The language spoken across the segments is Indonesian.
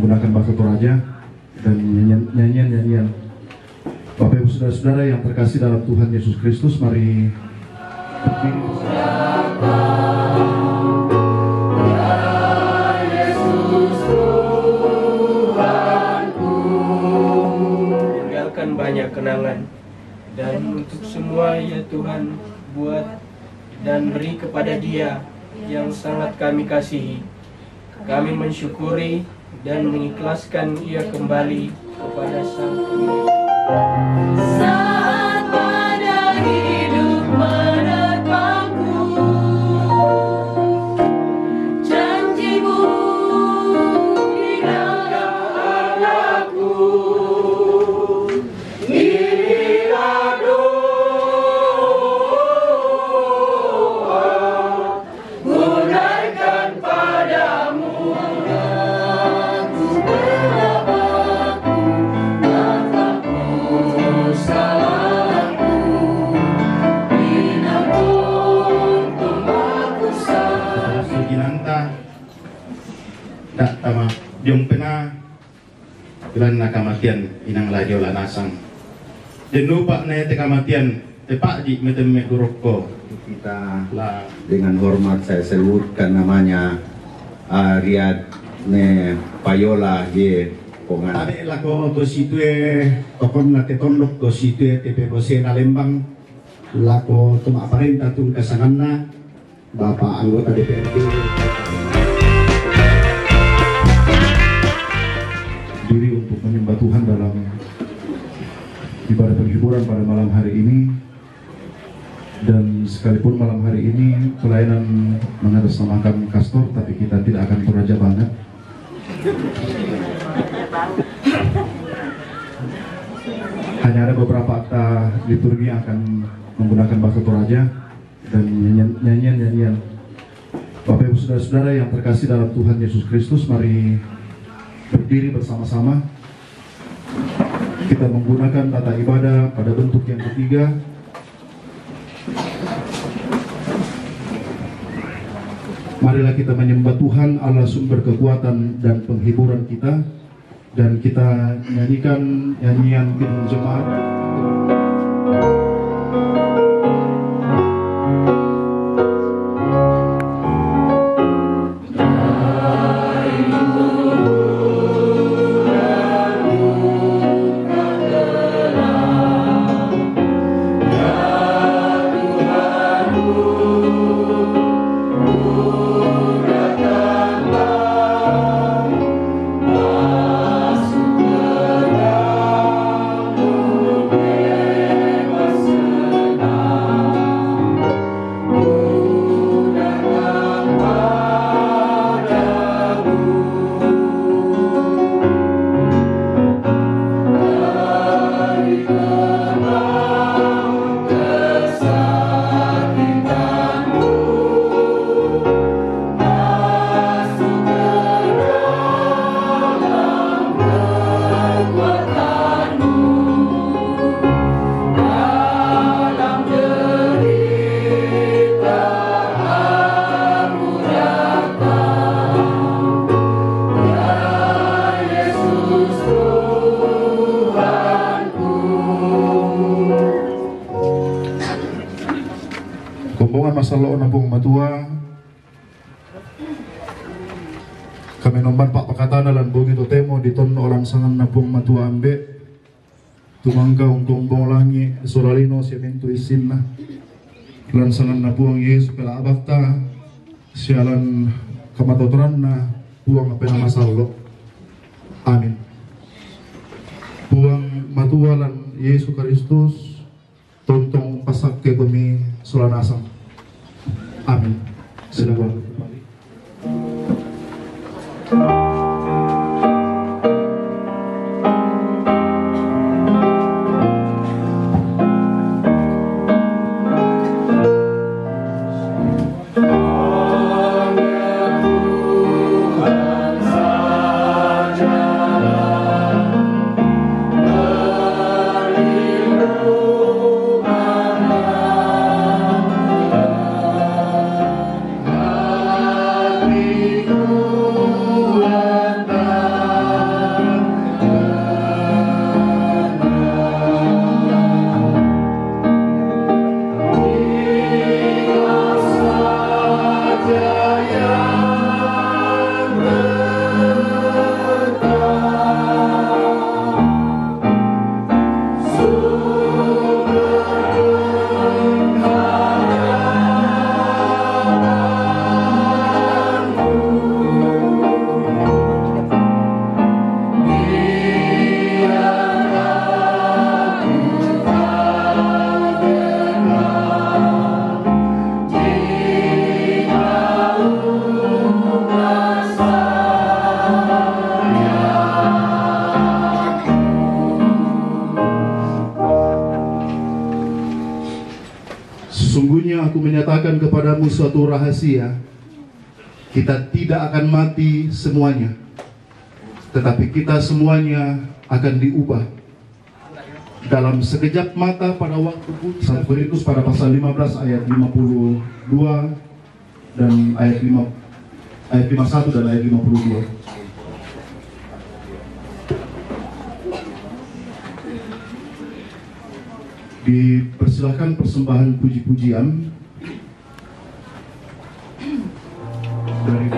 menggunakan bahasa Toraja dan nyanyian-nyanyian. Bapak Ibu Saudara-saudara yang terkasih dalam Tuhan Yesus Kristus, mari berdiri bersama. Tinggalkan banyak kenangan, dan untuk semua ya Tuhan, buat dan beri kepada Dia yang sangat kami kasihi. Kami mensyukuri dan mengikhlaskan Ia kembali kepada Sang Pemilik. Saat pada hidup menerpaku, janji-Mu di dalam aku. Inilah doa, hunaikan padamu aku berlaku, maafkanku salahku, inampun aku salah. Suginanta tak tama yung pena ilan na kamatian inang ladyo lanasang jenupa na yate kamatian tepak di meteme guruk ko. Kita dengan hormat saya sebutkan namanya Riyad ne Payola ye Pongan. Tabi lako to situe tokon na tetondok to situe tepe bose na Lembang lako tuma aparenta tung kasangan na Bapak anggota DPRD. Diri untuk menyembah Tuhan dalam ibadah penghiburan pada malam hari ini. Dan sekalipun malam hari ini pelayanan mengatasnamakan Kastor, tapi kita tidak akan Toraja banget. Hanya ada beberapa akta liturgi yang akan menggunakan bahasa Toraja dan nyanyian-nyanyian. Bapak Ibu Saudara-saudara yang terkasih dalam Tuhan Yesus Kristus, mari berdiri bersama-sama. Kita menggunakan tata ibadah pada bentuk yang ketiga. Marilah kita menyembah Tuhan, Allah sumber kekuatan dan penghiburan kita, dan kita nyanyikan nyanyian Kidung Jemaat. Kumbungan masalah nabung matua kami nomban pak pakatan dalam bungi itu temo di ton orang sangan nabung matua ambe tumangga kumbung langi solalino sementu isin na lan sangan nabung Yesus pela abakta sialan kamatotoran na buang apa nama sallo amin buang matua lan Yesus Kristus tontong pasak ke kami solanasang amin. Silakan kembali. Hallelujah. memberitakan kepadamu suatu rahasia. Kita tidak akan mati semuanya, tetapi kita semuanya akan diubah dalam sekejap mata pada waktu pun. 1 Korintus pada pasal 15 ayat 52 dan ayat 51 dan ayat 52. Dipersilahkan persembahan puji-pujian dari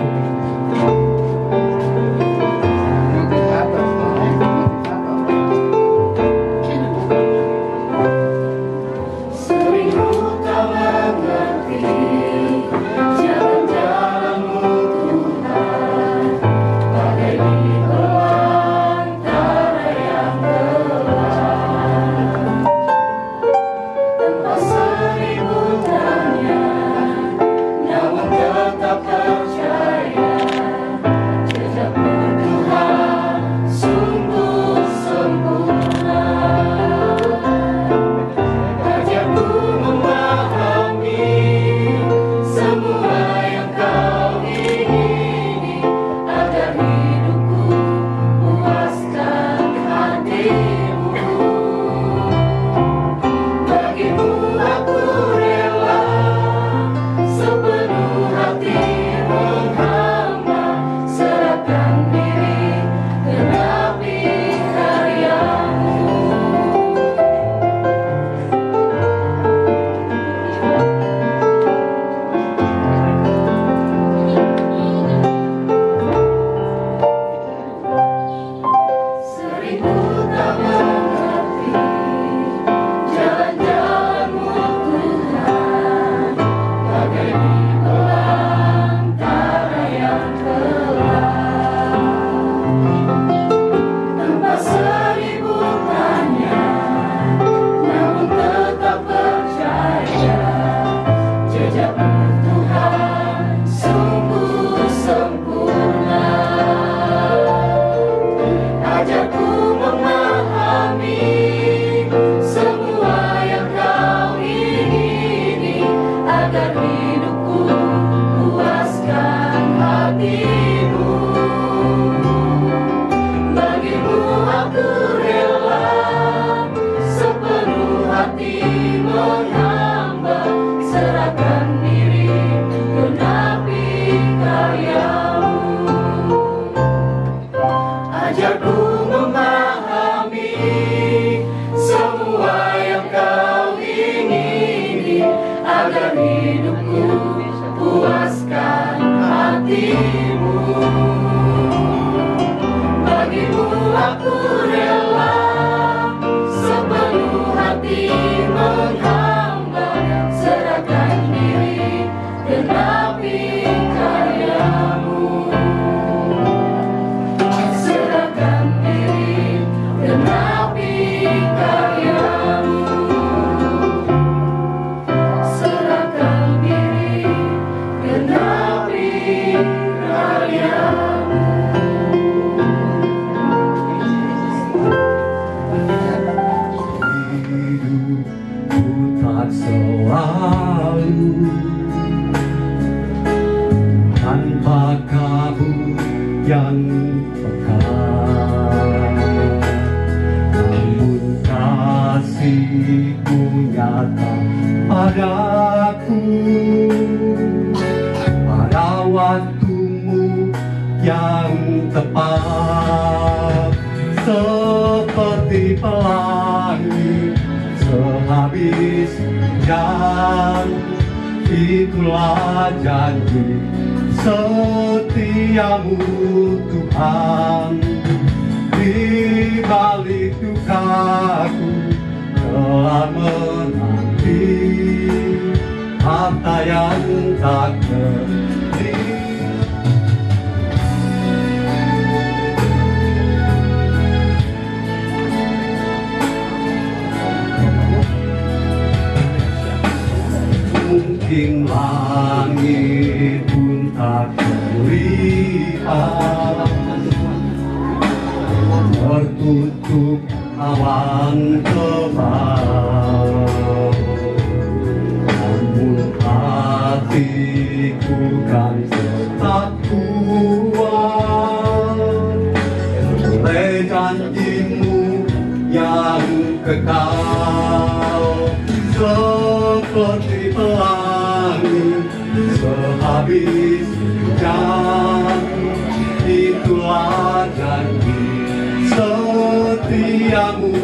itulah janji setiamu Tuhan. Di balik dukaku telah menanti harta yang tak berdiri. Mungkin langit pun tak terlihat, tertutup awan tebal, namun dan tetap kuat oleh janjimu yang kekal, seperti pelangi sehabis hujan. Itulah janji setiamu,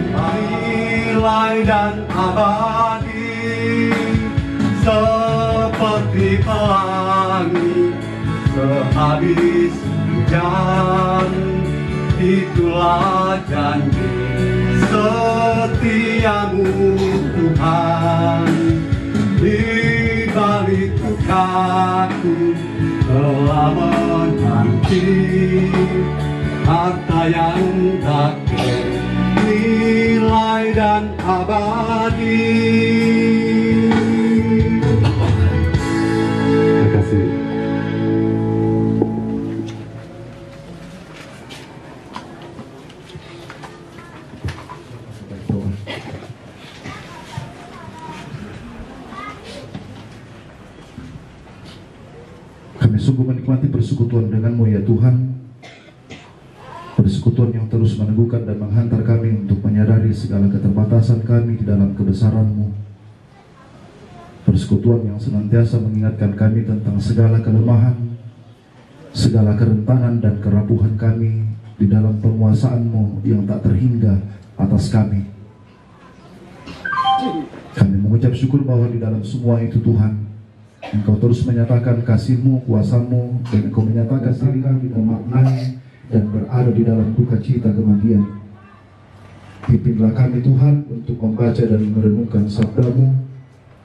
nilai dan abadi, seperti pelangi sehabis hujan. Itulah janji setiamu Tuhan. Di balik dukaku telah menanti harta yang tak bernilai dan abadi. Terima kasih. Kami sungguh menikmati persekutuan denganmu ya Tuhan, persekutuan yang terus meneguhkan dan menghantar kami untuk menyadari segala keterbatasan kami di dalam kebesaran-Mu, persekutuan yang senantiasa mengingatkan kami tentang segala kelemahan, segala kerentanan dan kerapuhan kami di dalam penguasaan-Mu yang tak terhingga atas kami. Kami mengucap syukur bahwa di dalam semua itu Tuhan, Engkau terus menyatakan kasih-Mu, kuasa-Mu, dan Engkau menyatakan diri kami memaknai dan berada di dalam duka cita kematian. Pimpinlah kami Tuhan untuk membaca dan merenungkan sabda-Mu,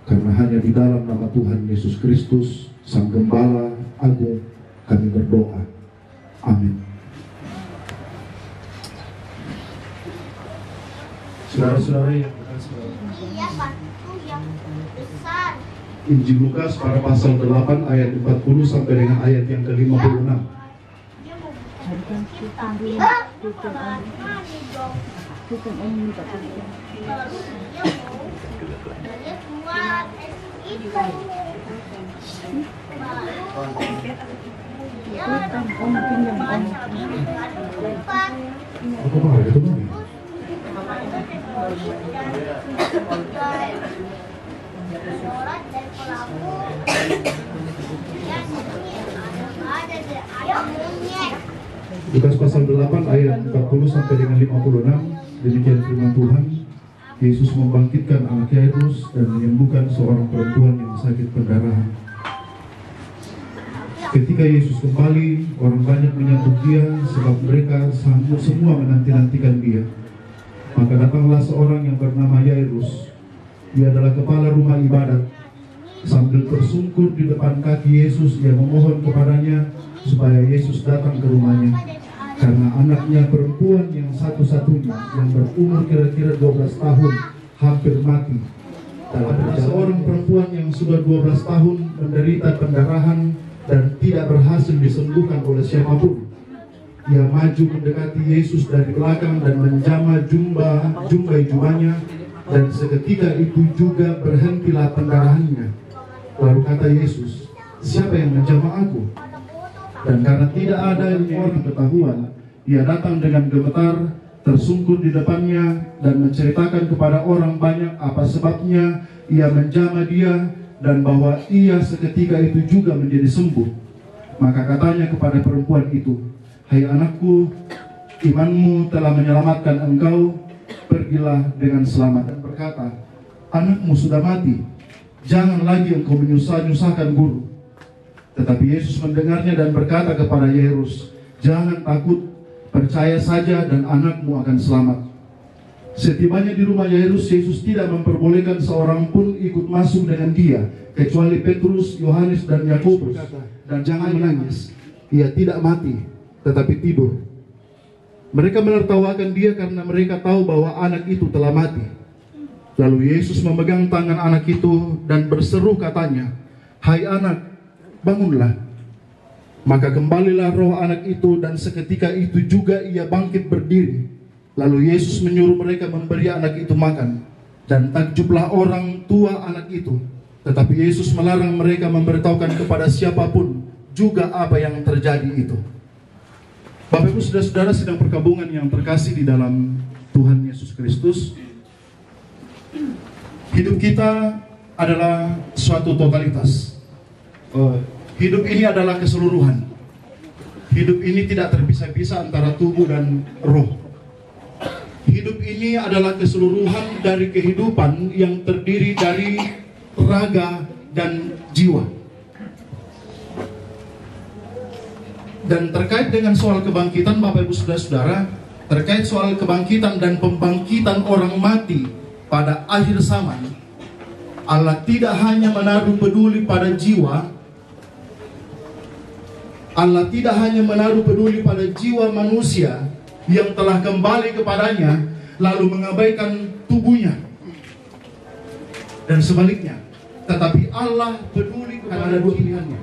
karena hanya di dalam nama Tuhan Yesus Kristus, Sang Gembala Agung, kami berdoa. Amin. Saudara-saudara yang berkasih, Iya, batu yang besar. Injil Lukas pada pasal 8 ayat 40 sampai dengan ayat yang ke-56. Dia mau kita. Bukan om minta Dia mau dia kuat itu. bukan om pinjam om. Lupa. Aku marah gitu Mami. Sholat dan pelaku. Ya, ada monyet. Lukas pasal 8 ayat 40 sampai dengan 56. Demikian firman Tuhan. Yesus membangkitkan anak Yairus dan menyembuhkan seorang perempuan yang sakit pendarahan. Ketika Yesus kembali, orang banyak menyambut dia sebab mereka semua menanti-nantikan dia. Maka datanglah seorang yang bernama Yairus. Dia adalah kepala rumah ibadat. Sambil tersungkur di depan kaki Yesus, ia memohon kepadanya supaya Yesus datang ke rumahnya, karena anaknya perempuan yang satu-satunya yang berumur kira-kira 12 tahun hampir mati. Dalam seorang perempuan yang sudah 12 tahun menderita pendarahan dan tidak berhasil disembuhkan oleh siapapun. Ia maju mendekati Yesus dari belakang dan menjamah jumbai jubahnya, dan seketika itu juga berhentilah pendarahannya. Lalu kata Yesus, "Siapa yang menjamah aku?" Dan karena tidak ada orang ketahuan, ia datang dengan gemetar, tersungkur di depannya, dan menceritakan kepada orang banyak apa sebabnya ia menjamah dia, dan bahwa ia seketika itu juga menjadi sembuh. Maka katanya kepada perempuan itu, "Hai anakku, imanmu telah menyelamatkan engkau, pergilah dengan selamat." Dan berkata, "Anakmu sudah mati, jangan lagi engkau menyusahkan guru." Tetapi Yesus mendengarnya dan berkata kepada Yairus, "Jangan takut, percaya saja dan anakmu akan selamat." Setibanya di rumah Yairus, Yesus tidak memperbolehkan seorang pun ikut masuk dengan dia, kecuali Petrus, Yohanes, dan Yakobus. Dan jangan menangis, ia tidak mati, tetapi tidur. Mereka menertawakan dia karena mereka tahu bahwa anak itu telah mati. Lalu Yesus memegang tangan anak itu dan berseru katanya, "Hai anak, bangunlah." Maka kembalilah roh anak itu, dan seketika itu juga ia bangkit berdiri. Lalu Yesus menyuruh mereka memberi anak itu makan. Dan takjublah orang tua anak itu. Tetapi Yesus melarang mereka memberitahukan kepada siapapun juga apa yang terjadi itu. Bapak Ibu saudara-saudara sidang perkabungan yang terkasih di dalam Tuhan Yesus Kristus, hidup kita adalah suatu totalitas. Hidup ini adalah keseluruhan. Hidup ini tidak terpisah-pisah antara tubuh dan roh. Hidup ini adalah keseluruhan dari kehidupan yang terdiri dari raga dan jiwa. Dan terkait dengan soal kebangkitan, Bapak Ibu saudara-saudara, terkait soal kebangkitan dan pembangkitan orang mati pada akhir zaman, Allah tidak hanya menaruh peduli pada jiwa, Allah tidak hanya menaruh peduli pada jiwa manusia yang telah kembali kepadanya lalu mengabaikan tubuhnya, dan sebaliknya. Tetapi Allah peduli kepada ada dua pilihannya,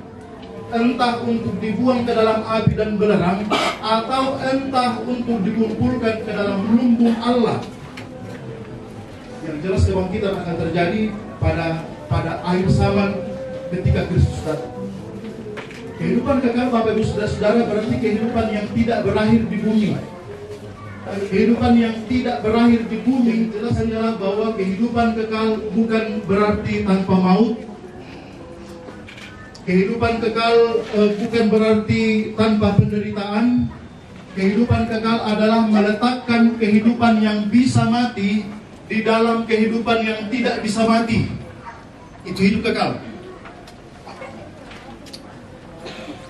entah untuk dibuang ke dalam api dan belerang, atau entah untuk dikumpulkan ke dalam lumbung Allah. Yang jelas kebangkitan akan terjadi pada akhir zaman ketika Kristus datang. Kehidupan kekal, Bapak Ibu saudara-saudara, berarti kehidupan yang tidak berakhir di bumi. Kehidupan yang tidak berakhir di bumi jelas adalah bahwa kehidupan kekal bukan berarti tanpa maut. Kehidupan kekal bukan berarti tanpa penderitaan. Kehidupan kekal adalah meletakkan kehidupan yang bisa mati di dalam kehidupan yang tidak bisa mati. Itu hidup kekal.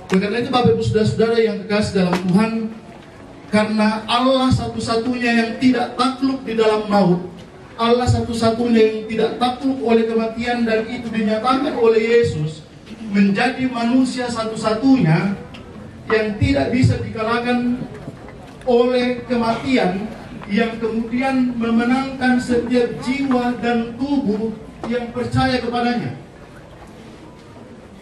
Karena itu Bapak Ibu saudara-saudara yang kekasih dalam Tuhan, karena Allah satu-satunya yang tidak takluk di dalam maut, Allah satu-satunya yang tidak takluk oleh kematian, dan itu dinyatakan oleh Yesus menjadi manusia satu-satunya yang tidak bisa dikalahkan oleh kematian, yang kemudian memenangkan setiap jiwa dan tubuh yang percaya kepadanya.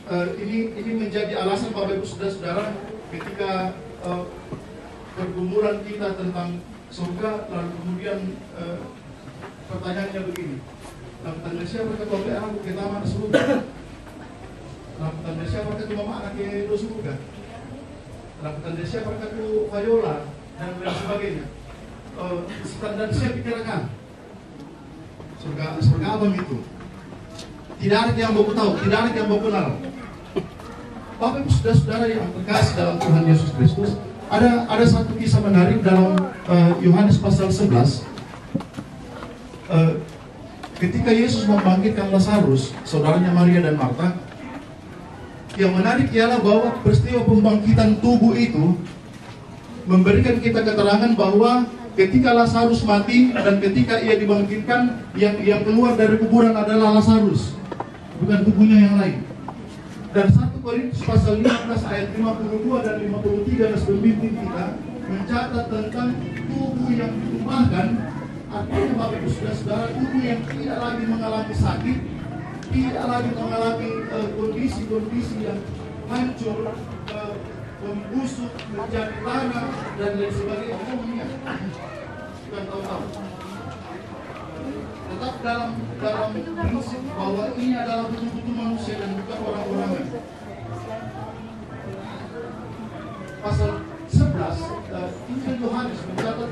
Ini menjadi alasan Bapak Ibu saudara-saudara ketika pergumulan kita tentang surga, lalu kemudian pertanyaannya begini, tanda siapa kata aku kita mana surga? Tanda siapa kata mama anak ke surga? Tanda siapa kata Fayola dan lain sebagainya. Standar siapa pikirkan? Surga apa itu? Tidak ada yang mau tahu, tidak ada yang mau kenal. Bapak Ibu saudara-saudara yang terkasih dalam Tuhan Yesus Kristus, ada satu kisah menarik dalam Yohanes pasal 11. Ketika Yesus membangkitkan Lazarus, saudaranya Maria dan Marta, yang menarik ialah bahwa peristiwa pembangkitan tubuh itu memberikan kita keterangan bahwa ketika Lazarus mati dan ketika ia dibangkitkan, yang keluar dari kuburan adalah Lazarus, bukan tubuhnya yang lain. Dan 1 Korintus pasal 15 ayat 52 dan 53 dan pembimbing kita mencatat tentang tubuh yang ditumpahkan. Artinya Bapak Ibu saudara-saudara, tubuh yang tidak lagi mengalami sakit, tidak lagi mengalami kondisi-kondisi yang hancur, membusuk, menjadi tanah dan lain sebagainya. Bukan tahu-tahu. Tetap dalam prinsip bahwa ini adalah betul-betul manusia dan bukan orang-orangan. Pasal 11 Injil Yohanes mencatat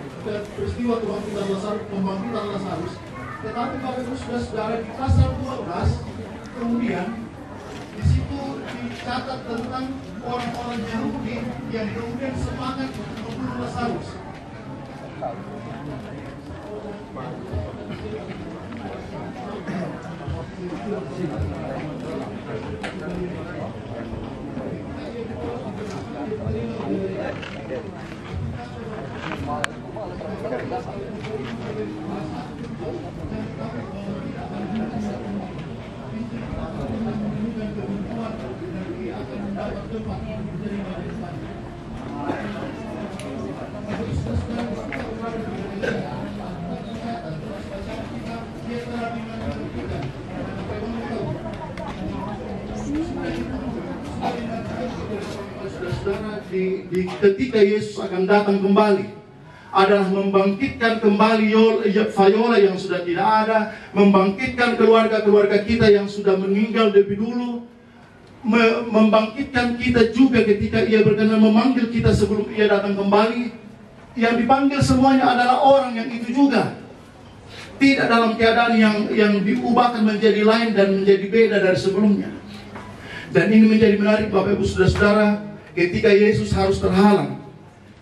peristiwa kebangkitan Lazarus. Tetapi Bapak Ibu saudara-saudara, di pasal 12 kemudian di situ dicatat tentang orang-orang Yahudi yang kemudian semangat untuk membunuh Lazarus. Ketika Yesus akan datang kembali, adalah membangkitkan kembali Fayola yang sudah tidak ada, membangkitkan keluarga-keluarga kita yang sudah meninggal lebih dulu, membangkitkan kita juga ketika ia berkenan memanggil kita sebelum ia datang kembali. Yang dipanggil semuanya adalah orang yang itu juga, tidak dalam keadaan yang diubahkan menjadi lain dan menjadi beda dari sebelumnya. Dan ini menjadi menarik Bapak Ibu Saudara-saudara, ketika Yesus harus terhalang.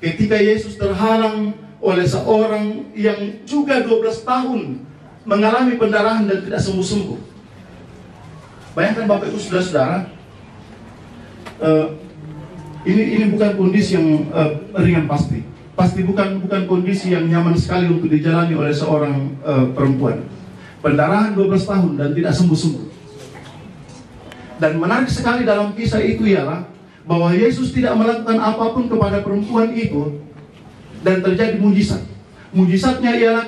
Ketika Yesus terhalang oleh seorang yang juga 12 tahun mengalami pendarahan dan tidak sembuh-sembuh. Bayangkan Bapak Ibu Saudara-saudara, ini bukan kondisi yang ringan pasti. Pasti bukan kondisi yang nyaman sekali untuk dijalani oleh seorang perempuan. Pendarahan 12 tahun dan tidak sembuh-sembuh. Dan menarik sekali dalam kisah itu ialah bahwa Yesus tidak melakukan apapun kepada perempuan itu dan terjadi mujizat. Mujizatnya ialah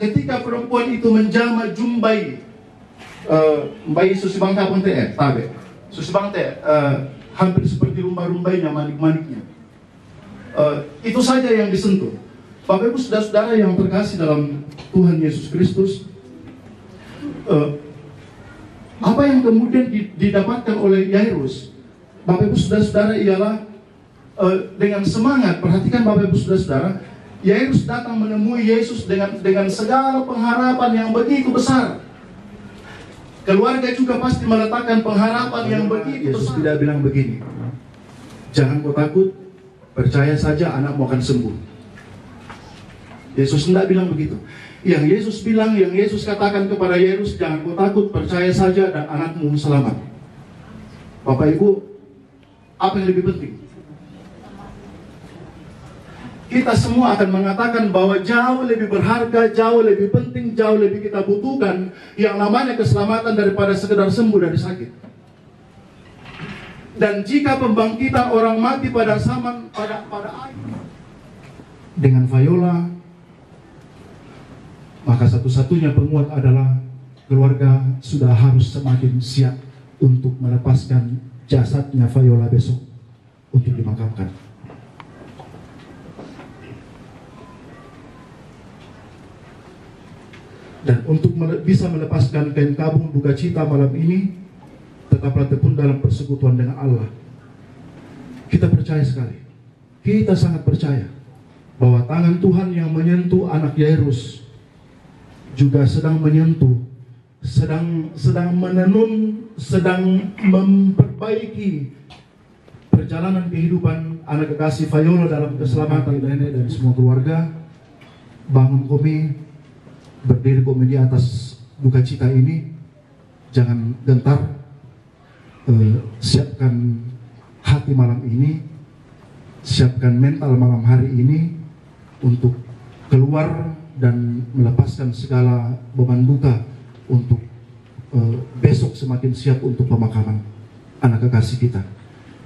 ketika perempuan itu menjama jumbai bayi susibang kapun teh tabe. Susibang teh hampir seperti rumba-rumbainya, manik-maniknya. Itu saja yang disentuh. Bapak Ibu Saudara-saudara yang terkasih dalam Tuhan Yesus Kristus, apa yang kemudian didapatkan oleh Yairus, Bapak Ibu Saudara-saudara, ialah dengan semangat. Perhatikan Bapak Ibu Saudara-saudara, Yairus datang menemui Yesus dengan segala pengharapan yang begitu besar. Keluarga juga pasti meletakkan pengharapan yang begitu besar. Yesus tidak bilang begini, jangan kau takut, percaya saja anakmu akan sembuh. Yesus tidak bilang begitu. Yang Yesus bilang, yang Yesus katakan kepada Yairus, jangan kau takut, percaya saja dan anakmu selamat. Bapak Ibu, apa yang lebih penting? Kita semua akan mengatakan bahwa jauh lebih berharga, jauh lebih penting, jauh lebih kita butuhkan yang namanya keselamatan daripada sekedar sembuh dari sakit. Dan jika pembangkitan orang mati pada zaman pada dengan Fayola, maka satu-satunya penguat adalah keluarga sudah harus semakin siap untuk melepaskan jasadnya Fayola besok untuk dimakamkan. Dan untuk bisa melepaskan kain kabung duka cita malam ini, tetaplah tekun dalam persekutuan dengan Allah. Kita percaya sekali, kita sangat percaya bahwa tangan Tuhan yang menyentuh anak Yairus juga sedang menyentuh, sedang menenun, sedang memperbaiki perjalanan kehidupan anak kekasih Fayola dalam keselamatan nenek dan semua keluarga. Bangun kami, berdiri kami di atas duka cita ini, jangan gentar, siapkan hati malam ini, siapkan mental malam hari ini untuk keluar dan melepaskan segala beban duka untuk besok semakin siap untuk pemakaman anak kekasih kita.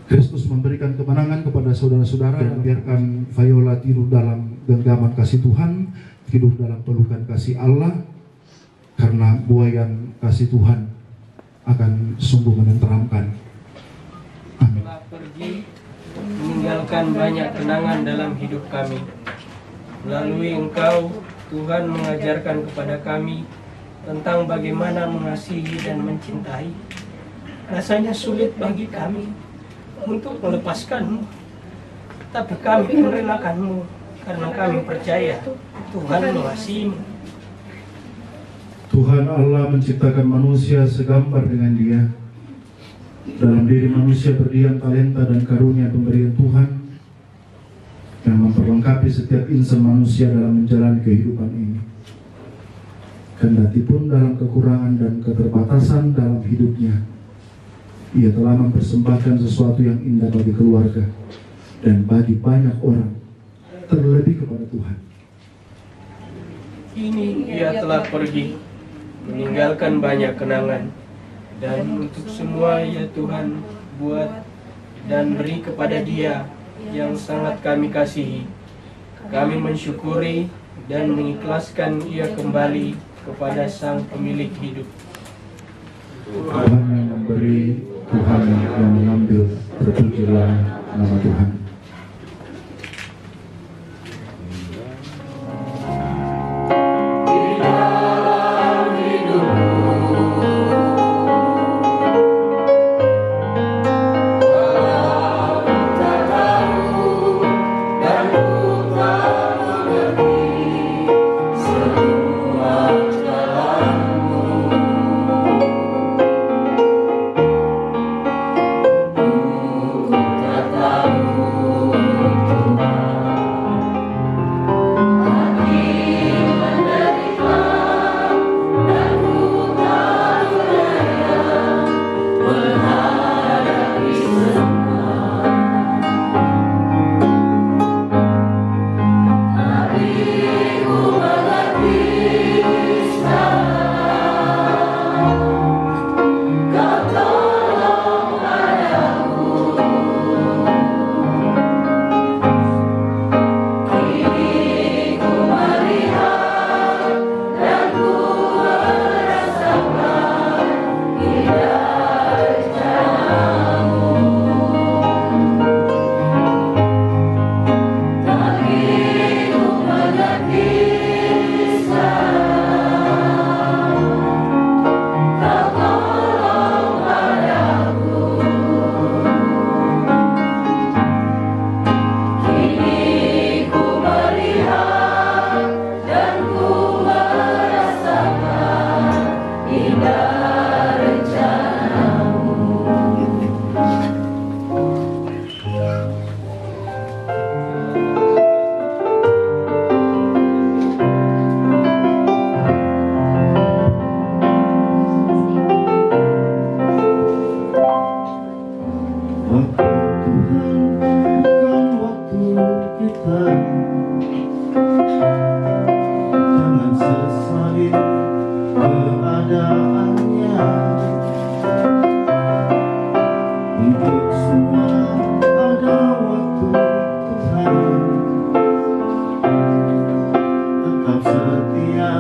Kristus memberikan kemenangan kepada saudara-saudara, dan biarkan Fayola tidur dalam genggaman kasih Tuhan, tidur dalam pelukan kasih Allah, karena buayan kasih Tuhan akan sungguh menenteramkan. Amin. Telah pergi meninggalkan banyak kenangan dalam hidup kami. Melalui Engkau, Tuhan mengajarkan kepada kami tentang bagaimana mengasihi dan mencintai. Rasanya sulit bagi kami untuk melepaskanmu, tapi kami merelakanmu karena kami percaya Tuhan mengasihimu. Tuhan Allah menciptakan manusia segambar dengan Dia. Dalam diri manusia berdiam talenta dan karunia pemberian Tuhan yang memperlengkapi setiap insan manusia dalam menjalani kehidupan ini. Kendati pun dalam kekurangan dan keterbatasan dalam hidupnya, Ia telah mempersembahkan sesuatu yang indah bagi keluarga dan bagi banyak orang, terlebih kepada Tuhan. Kini Ia telah pergi meninggalkan banyak kenangan, dan untuk semua ya Tuhan buat dan beri kepada Dia yang sangat kami kasihi. Kami mensyukuri dan mengikhlaskan Ia kembali kepada Sang Pemilik hidup. Tuhan yang memberi, Tuhan yang mengambil, terpujilah nama Tuhan. Jangan sesali keadaannya. Untuk semua ada waktu Tuhan. Tetap setia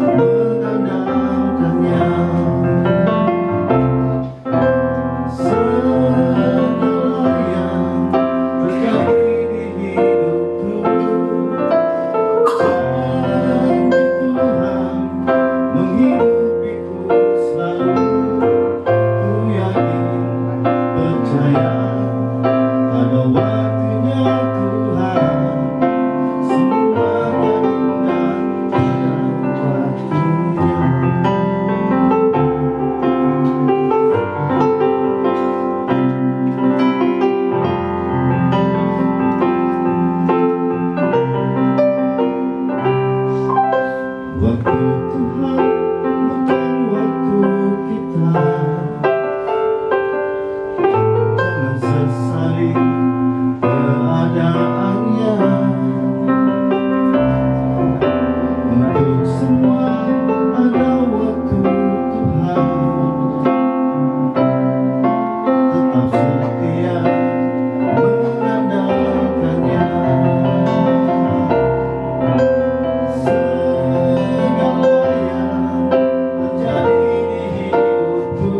mengandalkannya. Segala yang terjadi di hidupku, janji Tuhan menghidupiku selalu. Ku yakin, percaya, ada waktunya Tuhan. Semua akan indah pada waktunya. Waktu Tuhan bukan waktu kita. Jangan sesali keadaannya. Untuk semua ada waktu Tuhan. Tetap setia mengandalkannya. Segala yang terjadi di hidupku,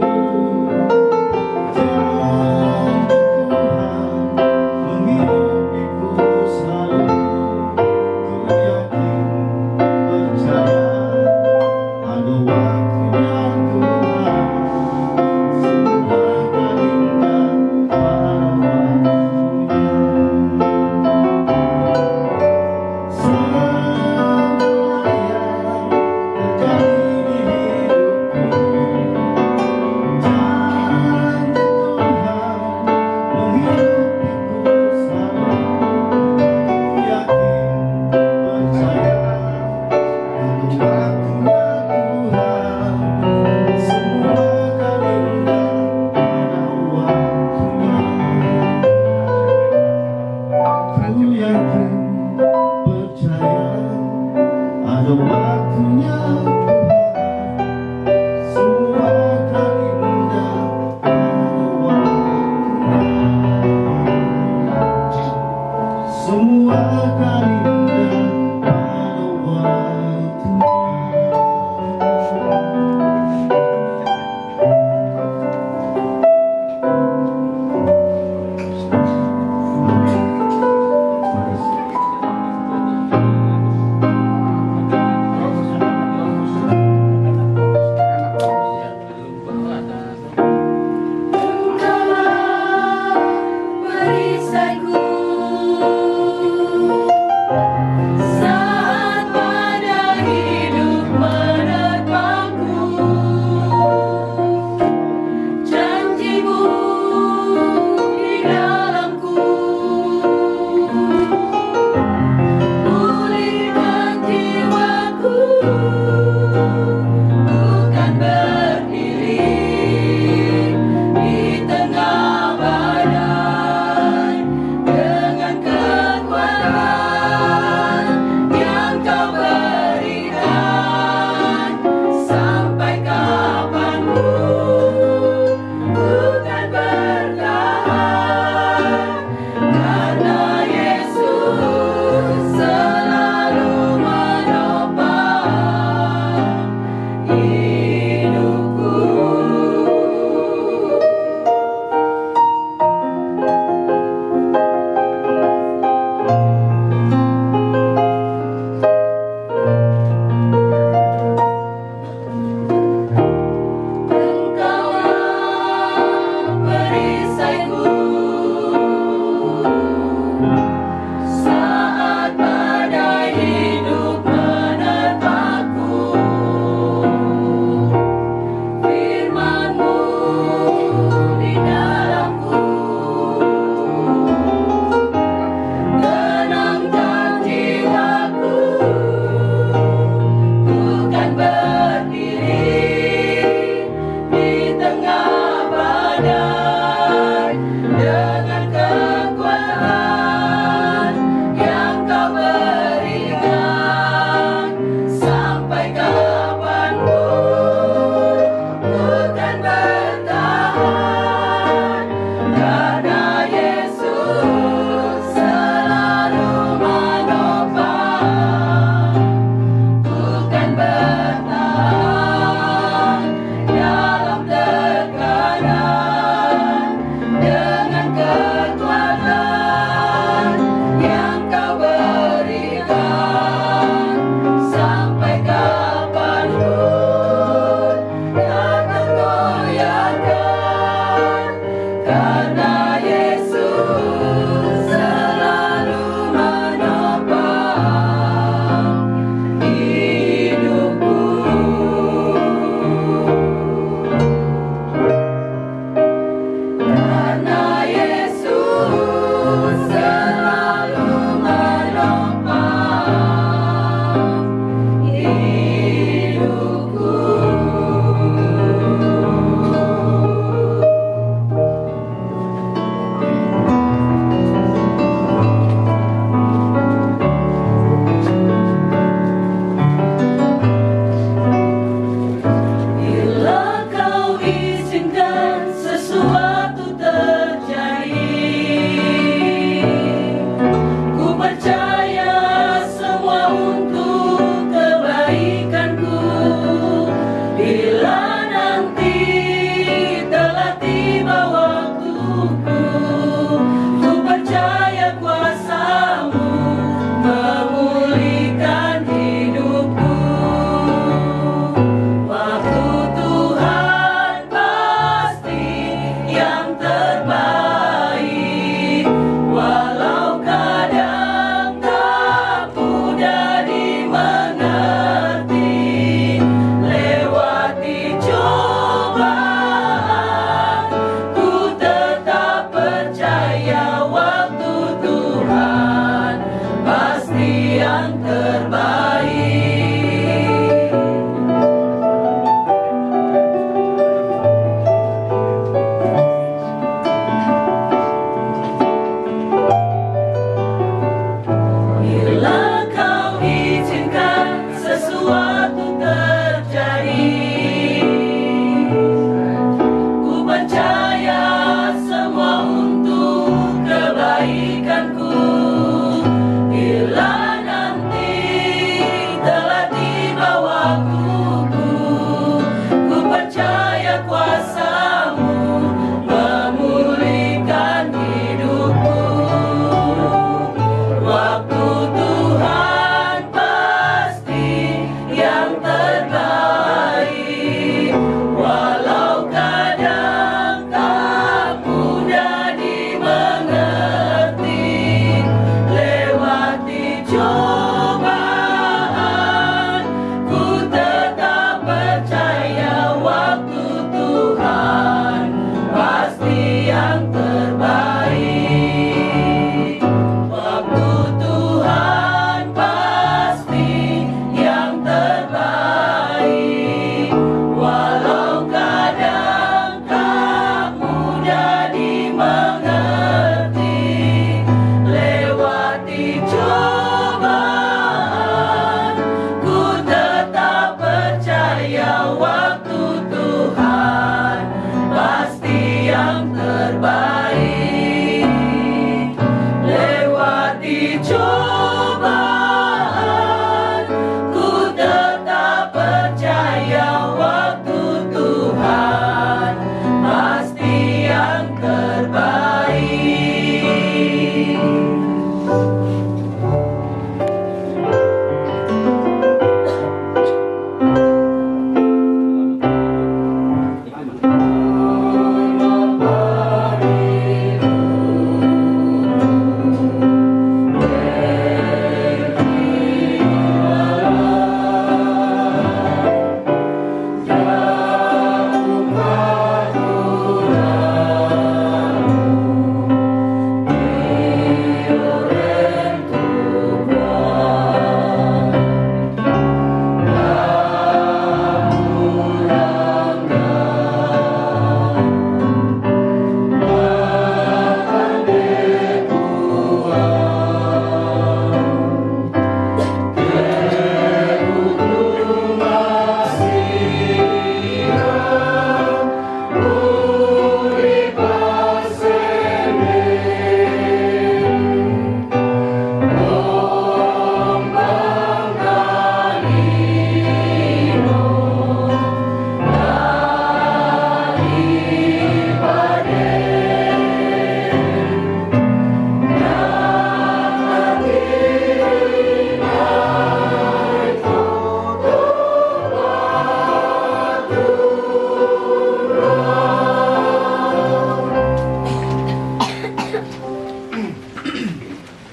janji Tuhan menghidupiku selalu. Ku yakin, percaya, ada waktunya Tuhan. Semua akan indah pada waktunya. Segala yang terjadi di hidupku, janji Tuhan menghidupiku selalu. Ku yakin, percaya, ada waktunya Tuhan. Semua akan indah pada waktunya. Ku yakin, percaya, ada waktunya Tuhan. Semua akan indah pada waktunya. Semua akan indah pada waktunya. Engkaulah perisaiku.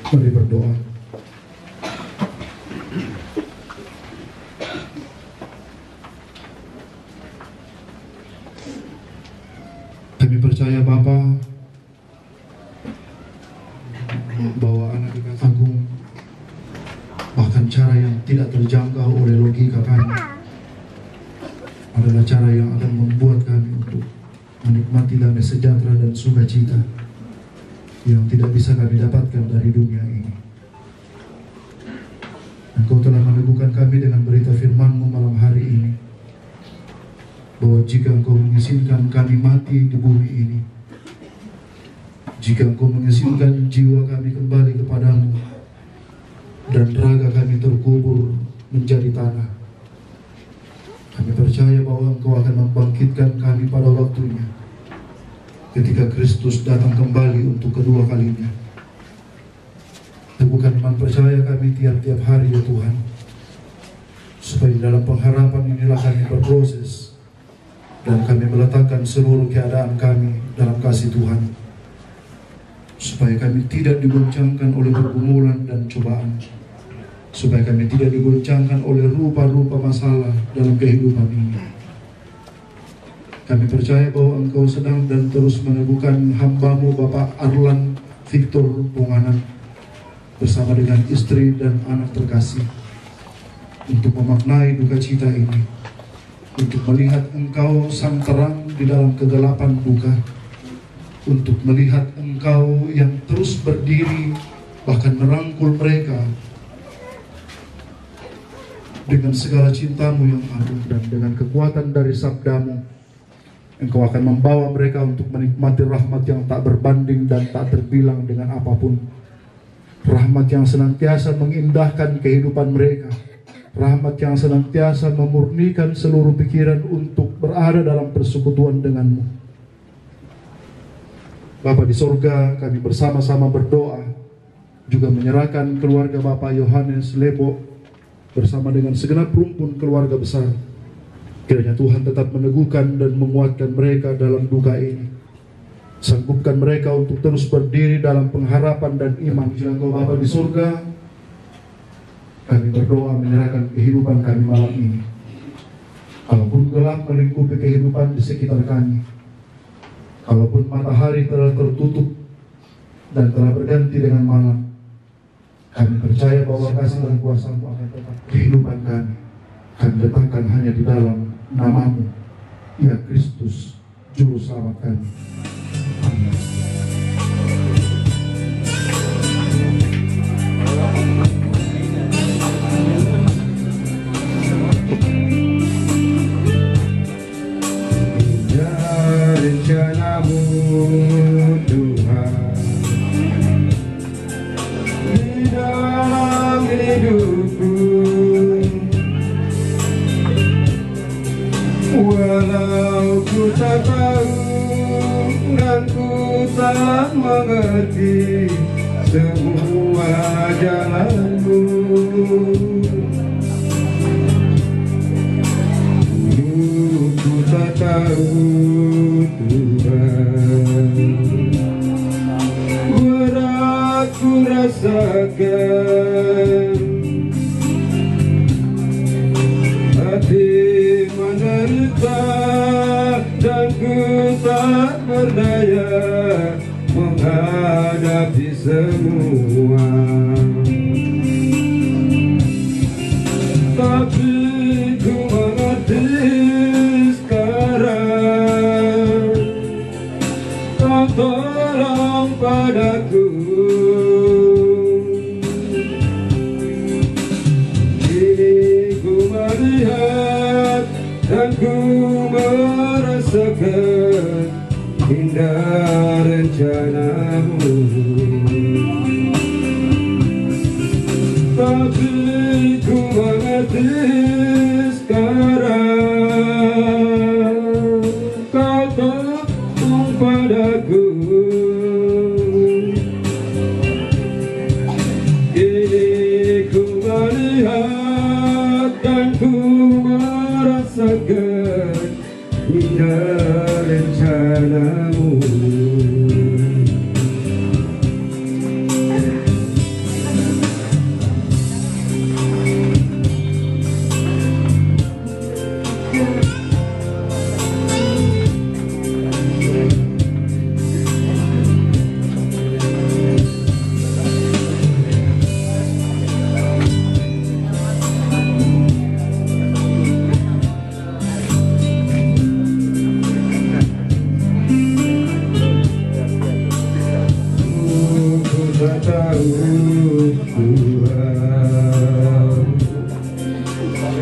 Mari berdoa. Kami percaya Bapa bahwa anak kekasih agung bahkan cara yang tidak terjangkau oleh logika kami adalah cara yang akan membuat kami untuk menikmati damai sejahtera dan sukacita yang tidak bisa kami dapatkan dari dunia ini. Engkau telah meneguhkan kami dengan berita firman-Mu malam hari ini, bahwa jika Engkau mengizinkan kami mati di bumi ini, jika Engkau mengizinkan jiwa kami kembali kepadamu dan raga kami terkubur menjadi tanah, kami percaya bahwa Engkau akan membangkitkan kami pada waktunya ketika Kristus datang kembali untuk kedua kalinya. Teguhkan iman percaya kami tiap-tiap hari ya Tuhan, supaya di dalam pengharapan inilah kami berproses dan kami meletakkan seluruh keadaan kami dalam kasih Tuhan, supaya kami tidak digoncangkan oleh pergumulan dan cobaan, supaya kami tidak digoncangkan oleh rupa-rupa masalah dalam kehidupan ini. Kami percaya bahwa Engkau sedang dan terus meneguhkan hamba-Mu Bapak Arlan Victor Ponganan bersama dengan istri dan anak terkasih untuk memaknai duka cita ini, untuk melihat Engkau sang terang di dalam kegelapan duka, untuk melihat Engkau yang terus berdiri bahkan merangkul mereka dengan segala cintamu yang agung, dan dengan kekuatan dari sabdamu Engkau akan membawa mereka untuk menikmati rahmat yang tak berbanding dan tak terbilang dengan apapun. Rahmat yang senantiasa mengindahkan kehidupan mereka, rahmat yang senantiasa memurnikan seluruh pikiran untuk berada dalam persekutuan denganmu. Bapa di sorga, kami bersama-sama berdoa, juga menyerahkan keluarga Bapak Yohanes Lebo bersama dengan segenap rumpun keluarga besar. Kiranya Tuhan tetap meneguhkan dan menguatkan mereka dalam duka ini. Sanggupkan mereka untuk terus berdiri dalam pengharapan dan iman. Engkau Bapa di surga, kami berdoa menyerahkan kehidupan kami malam ini. Kalaupun gelap melingkupi kehidupan di sekitar kami, kalaupun matahari telah tertutup dan telah berganti dengan malam, kami percaya bahwa kasih dan kuasa-Mu akan tetap kehidupan kami. Kami letakkan hanya di dalam nama-Mu, ya Kristus, Juru Selamat kami. Amin. Rencana-Mu Tuhan di dalam hidupku, walau ku tak tahu dan ku tak mengerti semua jalanmu, ku tak tahu Tuhan, berat ku rasakan, hati menderita dan ku tak berdaya menghadapi semua. Tapi ku mengerti sekarang, Kau tolong padaku. Kini ku melihat dan ku merasakan indah rencana-Mu. Tapi ku mengerti sekarang, Kau tolong padaku. Kini ku melihat dan ku merasakan indah rencana-Mu.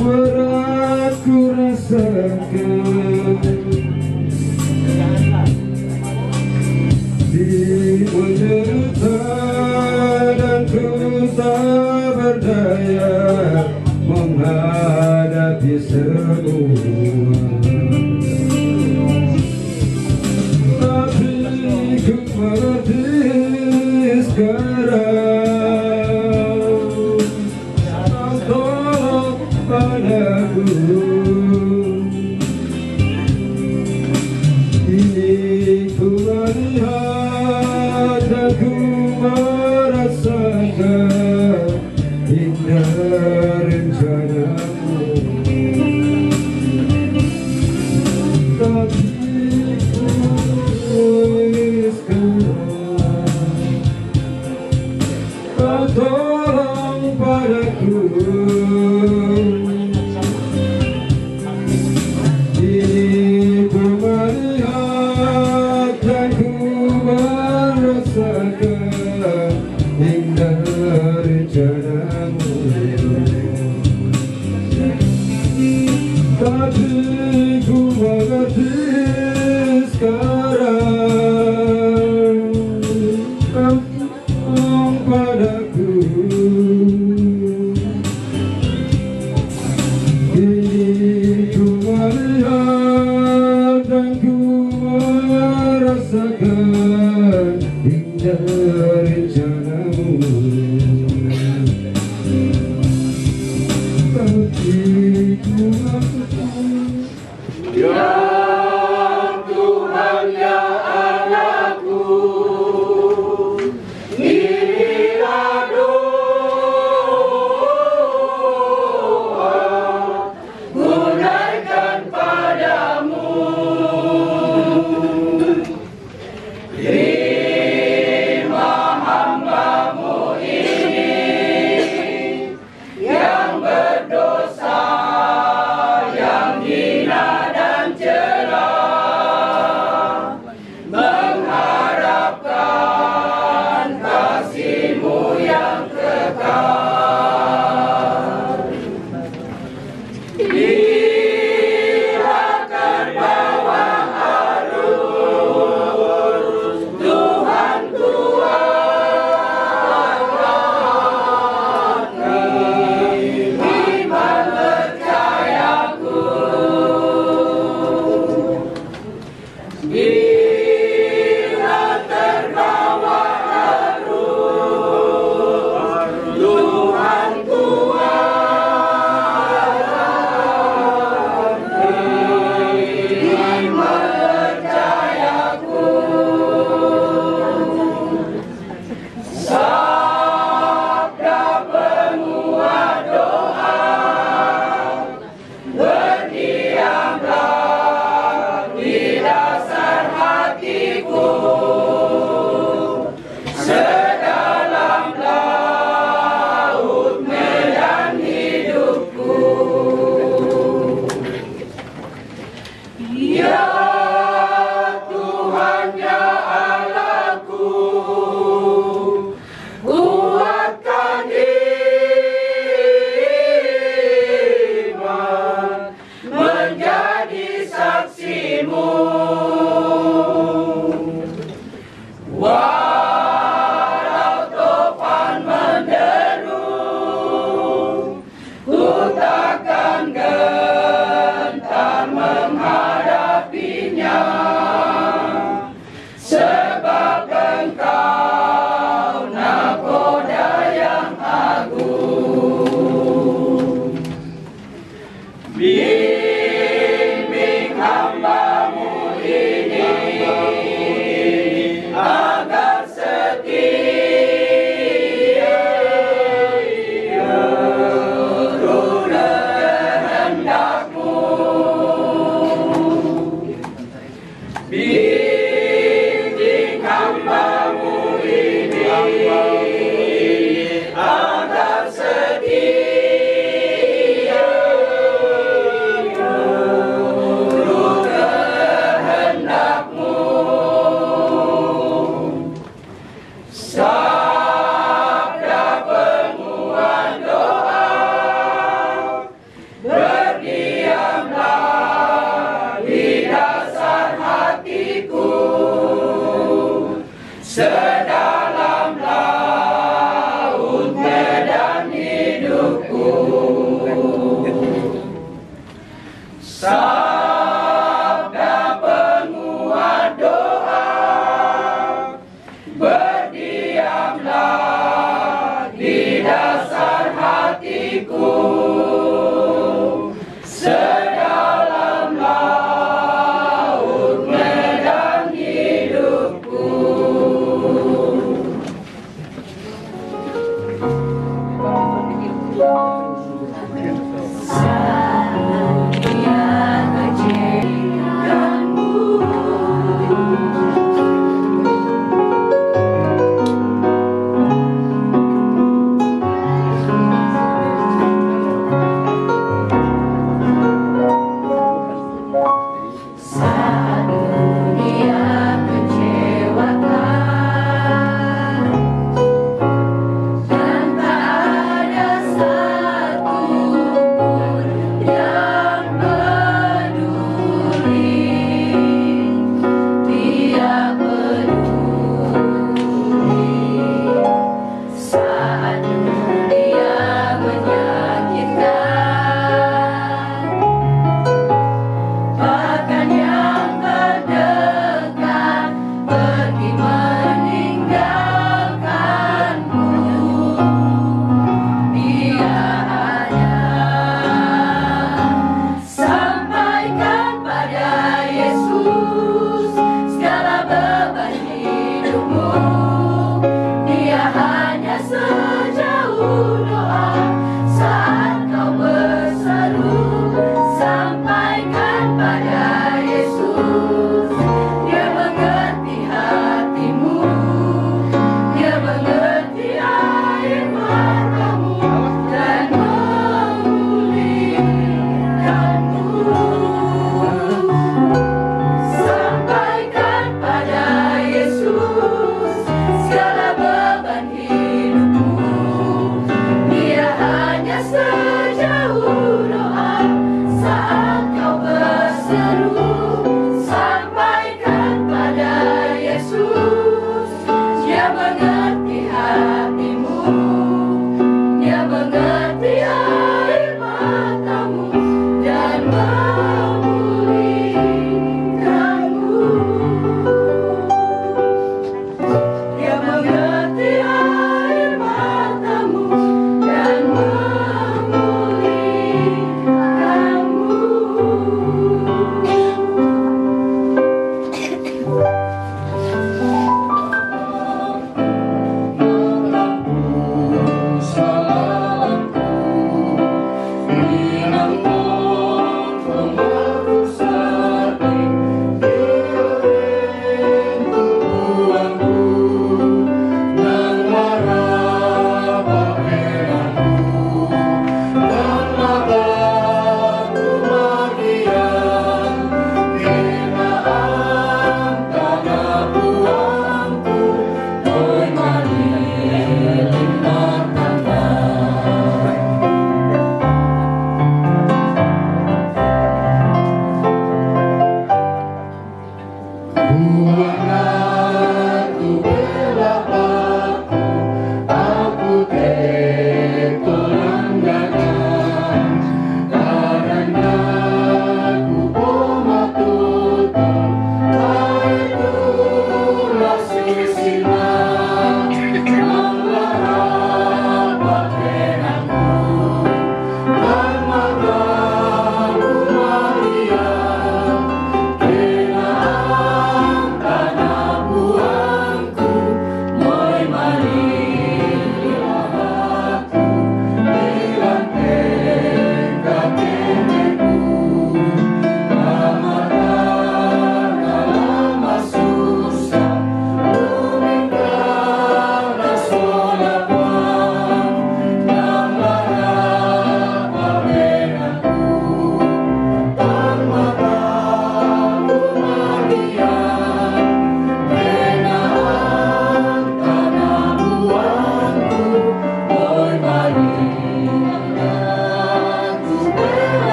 Berat ku rasakan di menderita dan ku tak berdaya menghadapi semua. Tapi ku mengerti sekarang, Kau tolong padaku. Kini ku melihat dan ku merasakan indah rencana-Mu. Tapi ku sekarang, Kau Ini ku melihat dan ku merasakan indah rencanamu. Tapi ku mengerti sekarang kau bohong padaku. Kini ku melihat dan ku merasakan indah rencanamu. Tapi ku Ya Tuhan ya anakku, inilah doa gunaikan padamu. Terima hamba-Mu ini yang berdosa, yang hina dan cela, mengharapkan kasih-Mu yang kekal. Biarkan bawah arus Tuhan kuatkan iman percayaku. Bila terbawa arus Tuhan kuatkan iman percayaku. Sabda penguat doa, berdiamlah di dasar hatiku, sedalam laut medan hidupku. Ya Tuhan ya Allahku, kuatkan iman menjadi saksi-Mu. Walau topan menderu, ku takkan gentar menghadapinya, sebab Engkau nakoda yang agung. Bimbing hamba-Mu ini agar setia turut kehendak-Mu. Bimbing hamba-Mu ini agar setia turut kehendak-Mu. Sabda penguat doa, berdiamlah di dasar hatiku, sedalam laut medan hidupku. Sabda penguat doa, berdiamlah di dasar hatiku, sedalam laut medan hidupku.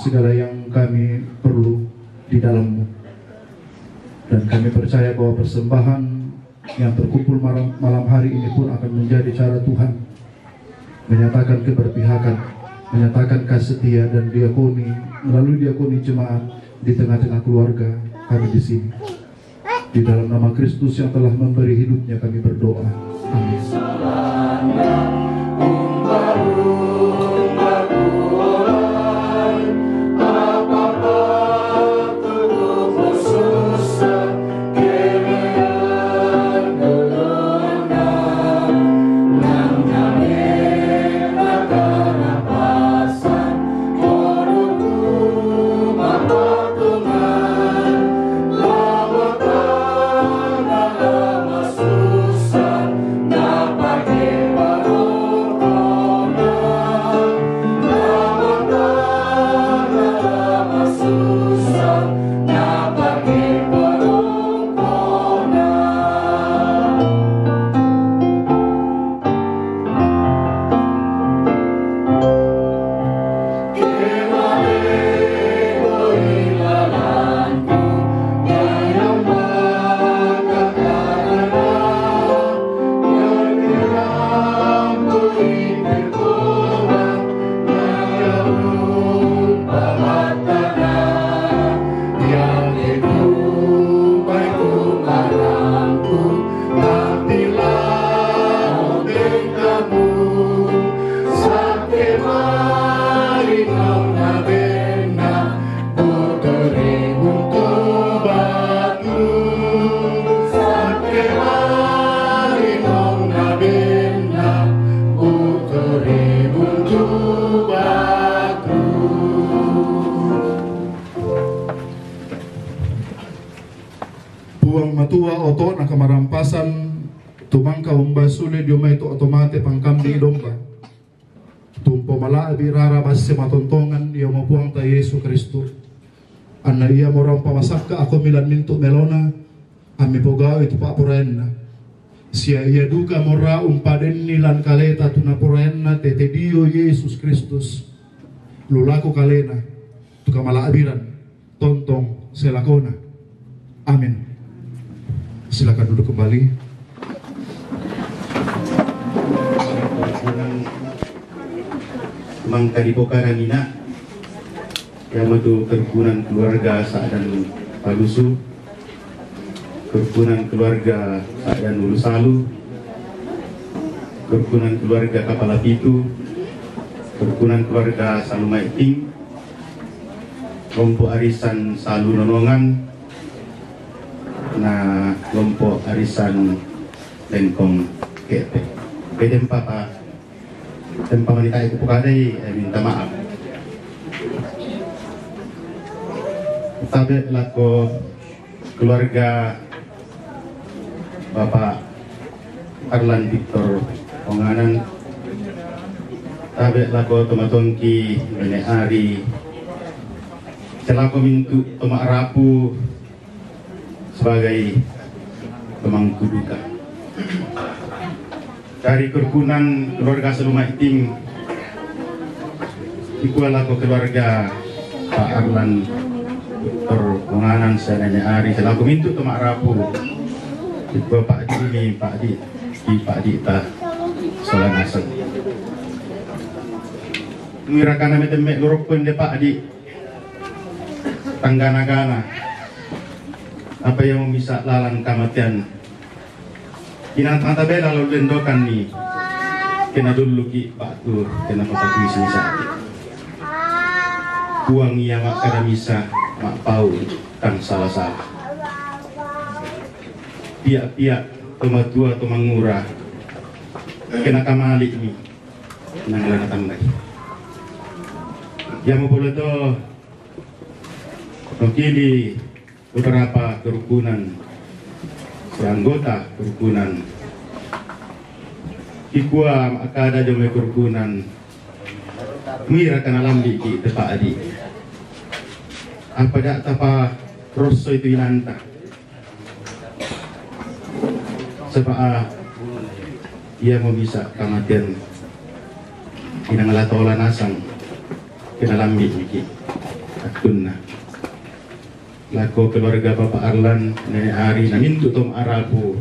segala yang kami perlu di dalam-Mu. Dan kami percaya bahwa persembahan yang terkumpul malam hari ini pun akan menjadi cara Tuhan menyatakan keberpihakan, menyatakan kasih setia dan diakoni, melalui diakoni jemaat di tengah-tengah keluarga kami di sini. Di dalam nama Kristus yang telah memberi hidupnya kami berdoa. Amin. matua oto na kamarampasan tumangka umbasule dioma itu otomate pangkam di domba tumpo malaabi rara basi matontongan ia mapuang ta Yesu Kristo anna ia morang pamasakka ako milan mintu melona ami pogaw itu pak porenna sia ia duka mora umpaden nilan kaleta tuna porenna tete dio Yesus Kristus lulaku kalena tuka malaabiran tontong selakona. Amin. Silakan duduk kembali. Mangka di Pokarangina yang itu kerukunan keluarga Sa'dan Palusu, kerukunan keluarga Sa'dan Ulusalu, kerukunan keluarga Kapala Pitu, kerukunan keluarga Salumaiting, kelompok arisan Salu Nonongan, na kelompok arisan Lengkong Kete. Beda papa tempat wanita itu pukadai, minta maaf. Tapi lako keluarga Bapak Arlan Victor Onganan, tapi lako tomatongki Bene Ari, selako mintu tomak rapu sebagai pemangku duka. Dari kerukunan keluarga Salumaiting ikulah keluarga Pak Arlan Dr. Penganan Senanya Ari selaku mintu tomak rapu itu Pak Dini Pak Dita Solanasan mirakan metemek lorokun de Pak Di tanggana-gana apa yang bisa lalang kamatian inang tabela lalu lendokan ni kena dulu ki batu kena pasal tulis sakit uang ia mak kada bisa mak pau kang salah-salah pihak-pihak tua mengurah kena kamalik ni nang lanatan lagi yang mau boleh tu mungkin beberapa kerukunan anggota kerukunan ikua akada jome kerukunan mira kana lambi ki tepa adi apa dak tapa rosso itu inanta sebab ia mau bisa kamatian inang latola nasang kena lambi ki akunna lako keluarga Bapak Arlan Nenek Ari namintu tom arabu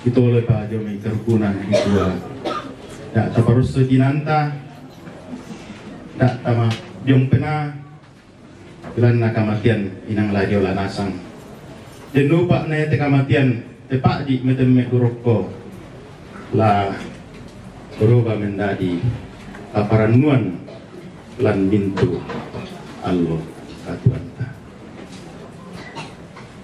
itole pa jo may karukunan itua da taparus dinanta da tama diong pena ilan na kamatian inang ladio lanasang jenupa na te kamatian te pak di meteme duroko la berubah menjadi aparanuan lan bintu Allah katuanta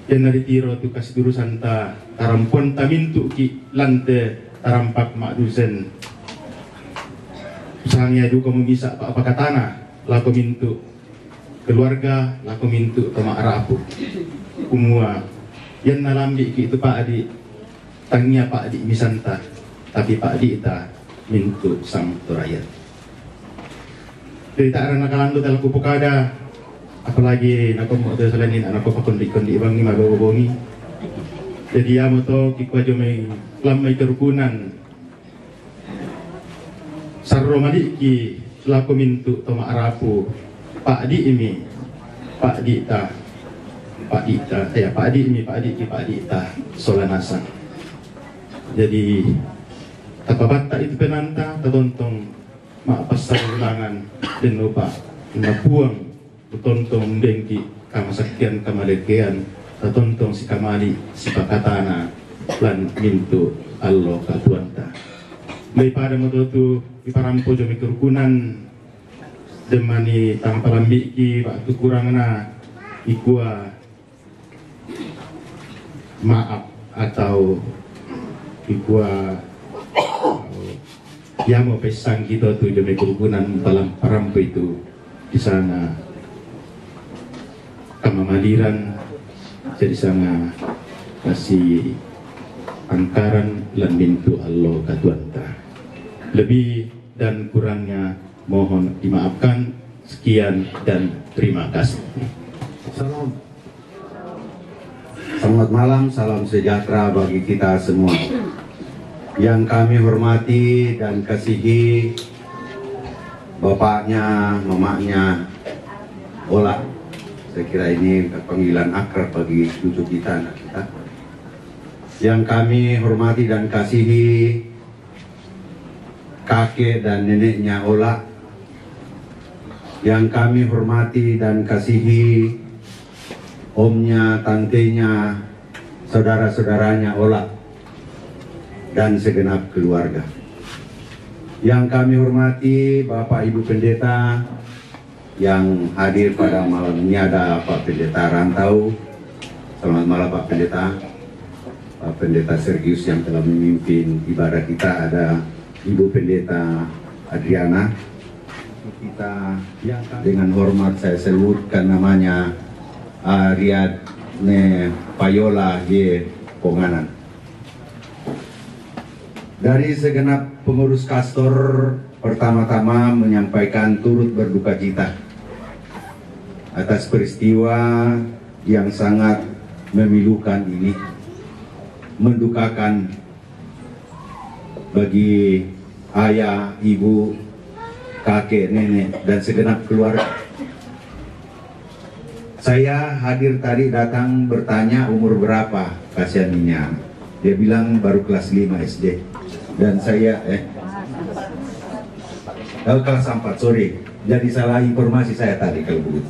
yang dari tiro tu kasih durusan ta tarampuan ta mintu ki lante tarampak mak dusen usahanya juga memisa apa katana lako mintu keluarga lako mintu tama arapu kumua yang nalambi ki itu Pak Adi tangnya Pak Adi misanta tapi Pak Adi ita mintu sang rakyat cerita arana kalanto dalam kupukada apalagi nako mo to selain anak ko kondi bang ni mabobongi jadi amo to kikwa jo may lamay kerukunan sarro madi ki lako mintu to maarapu Pak Di ini Pak Di ta Pak Di ini Pak Di ta solanasa jadi tapabata itu penanta tatontong maapasar ulangan dan lupa napuang tontong dengki kamasaktian kamalekean tatontong si kamali si pakatana lan mintu Allah katuanta may pada mo to iparampo jo may kerukunan demani tampalambi ki waktu kurang na ikua maaf atau ikua ya mau pesang kita tuh demi kerukunan dalam parampu itu di sana kamamaliran jadi sana kasih angkaran lan bintu Allah katuanta lebih dan kurangnya mohon dimaafkan. Sekian dan terima kasih. Salam. Selamat malam, salam sejahtera bagi kita semua. Yang kami hormati dan kasihi bapaknya, mamanya, Ola. Saya kira ini panggilan akrab bagi cucu kita, anak kita. Yang kami hormati dan kasihi kakek dan neneknya Ola. Yang kami hormati dan kasihi omnya, tantenya, saudara-saudaranya Ola dan segenap keluarga. Yang kami hormati Bapak Ibu Pendeta yang hadir pada malam ini, ada Pak Pendeta Rantau. Selamat malam Pak Pendeta. Pak Pendeta Sergius yang telah memimpin ibadah kita, ada Ibu Pendeta Adriana. Kita yang dengan hormat saya sebutkan namanya Ariadne Payola Ye Ponganan. Dari segenap pengurus Kastor, pertama-tama menyampaikan turut berduka cita atas peristiwa yang sangat memilukan ini, mendukakan bagi ayah, ibu, kakek, nenek, dan segenap keluarga. Saya hadir tadi datang bertanya umur berapa kasihan ini. Dia bilang baru kelas 5 SD. Dan saya kelas 4, sorry. Jadi salah informasi saya tadi kalau begitu.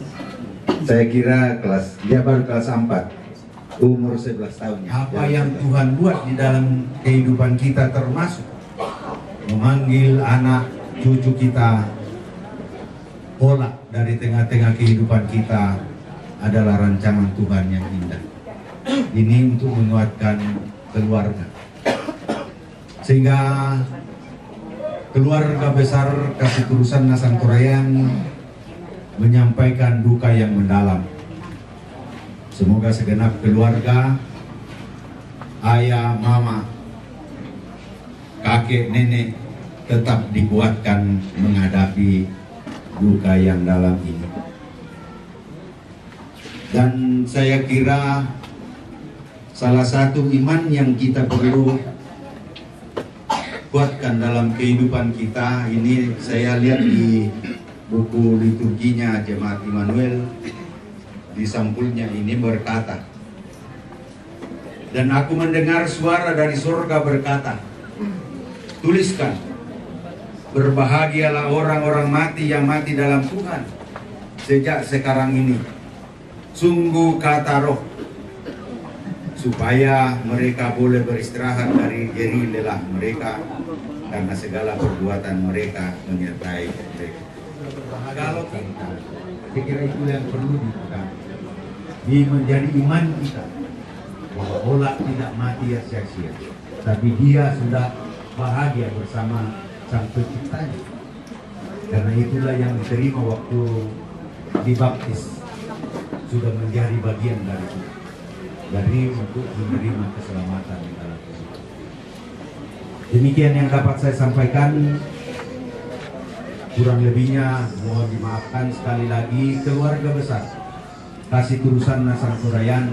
Saya kira dia baru kelas 4, umur 11 tahun. Apa yang Tuhan buat di dalam kehidupan kita, termasuk memanggil anak cucu kita Ola dari tengah-tengah kehidupan kita, adalah rancangan Tuhan yang indah. Ini untuk menguatkan keluarga, sehingga keluarga besar Kasiturusan Nasangkorayan menyampaikan duka yang mendalam. Semoga segenap keluarga, ayah, mama, kakek, nenek tetap dikuatkan menghadapi duka yang dalam ini. Dan saya kira salah satu iman yang kita perlu kuatkan dalam kehidupan kita ini, saya lihat di buku liturginya Jemaat Immanuel, di sampulnya ini berkata, dan aku mendengar suara dari surga berkata, tuliskan, berbahagialah orang-orang mati yang mati dalam Tuhan sejak sekarang ini. Sungguh kata Roh, supaya mereka boleh beristirahat dari jerih lelah mereka, karena segala perbuatan mereka menyertai mereka. Kalau kita, saya kira itu yang perlu dipegang, ini menjadi iman kita, bahwa Ola tidak mati ya sia-sia, tapi dia sudah bahagia bersama Sang Penciptanya. Karena itulah yang diterima waktu dibaptis, sudah menjadi bagian dari kita, dari untuk menerima keselamatan di dalam Tuhan. Demikian yang dapat saya sampaikan. Kurang lebihnya mohon dimaafkan. Sekali lagi, keluarga besar Kasih Turusan Nasang Surayan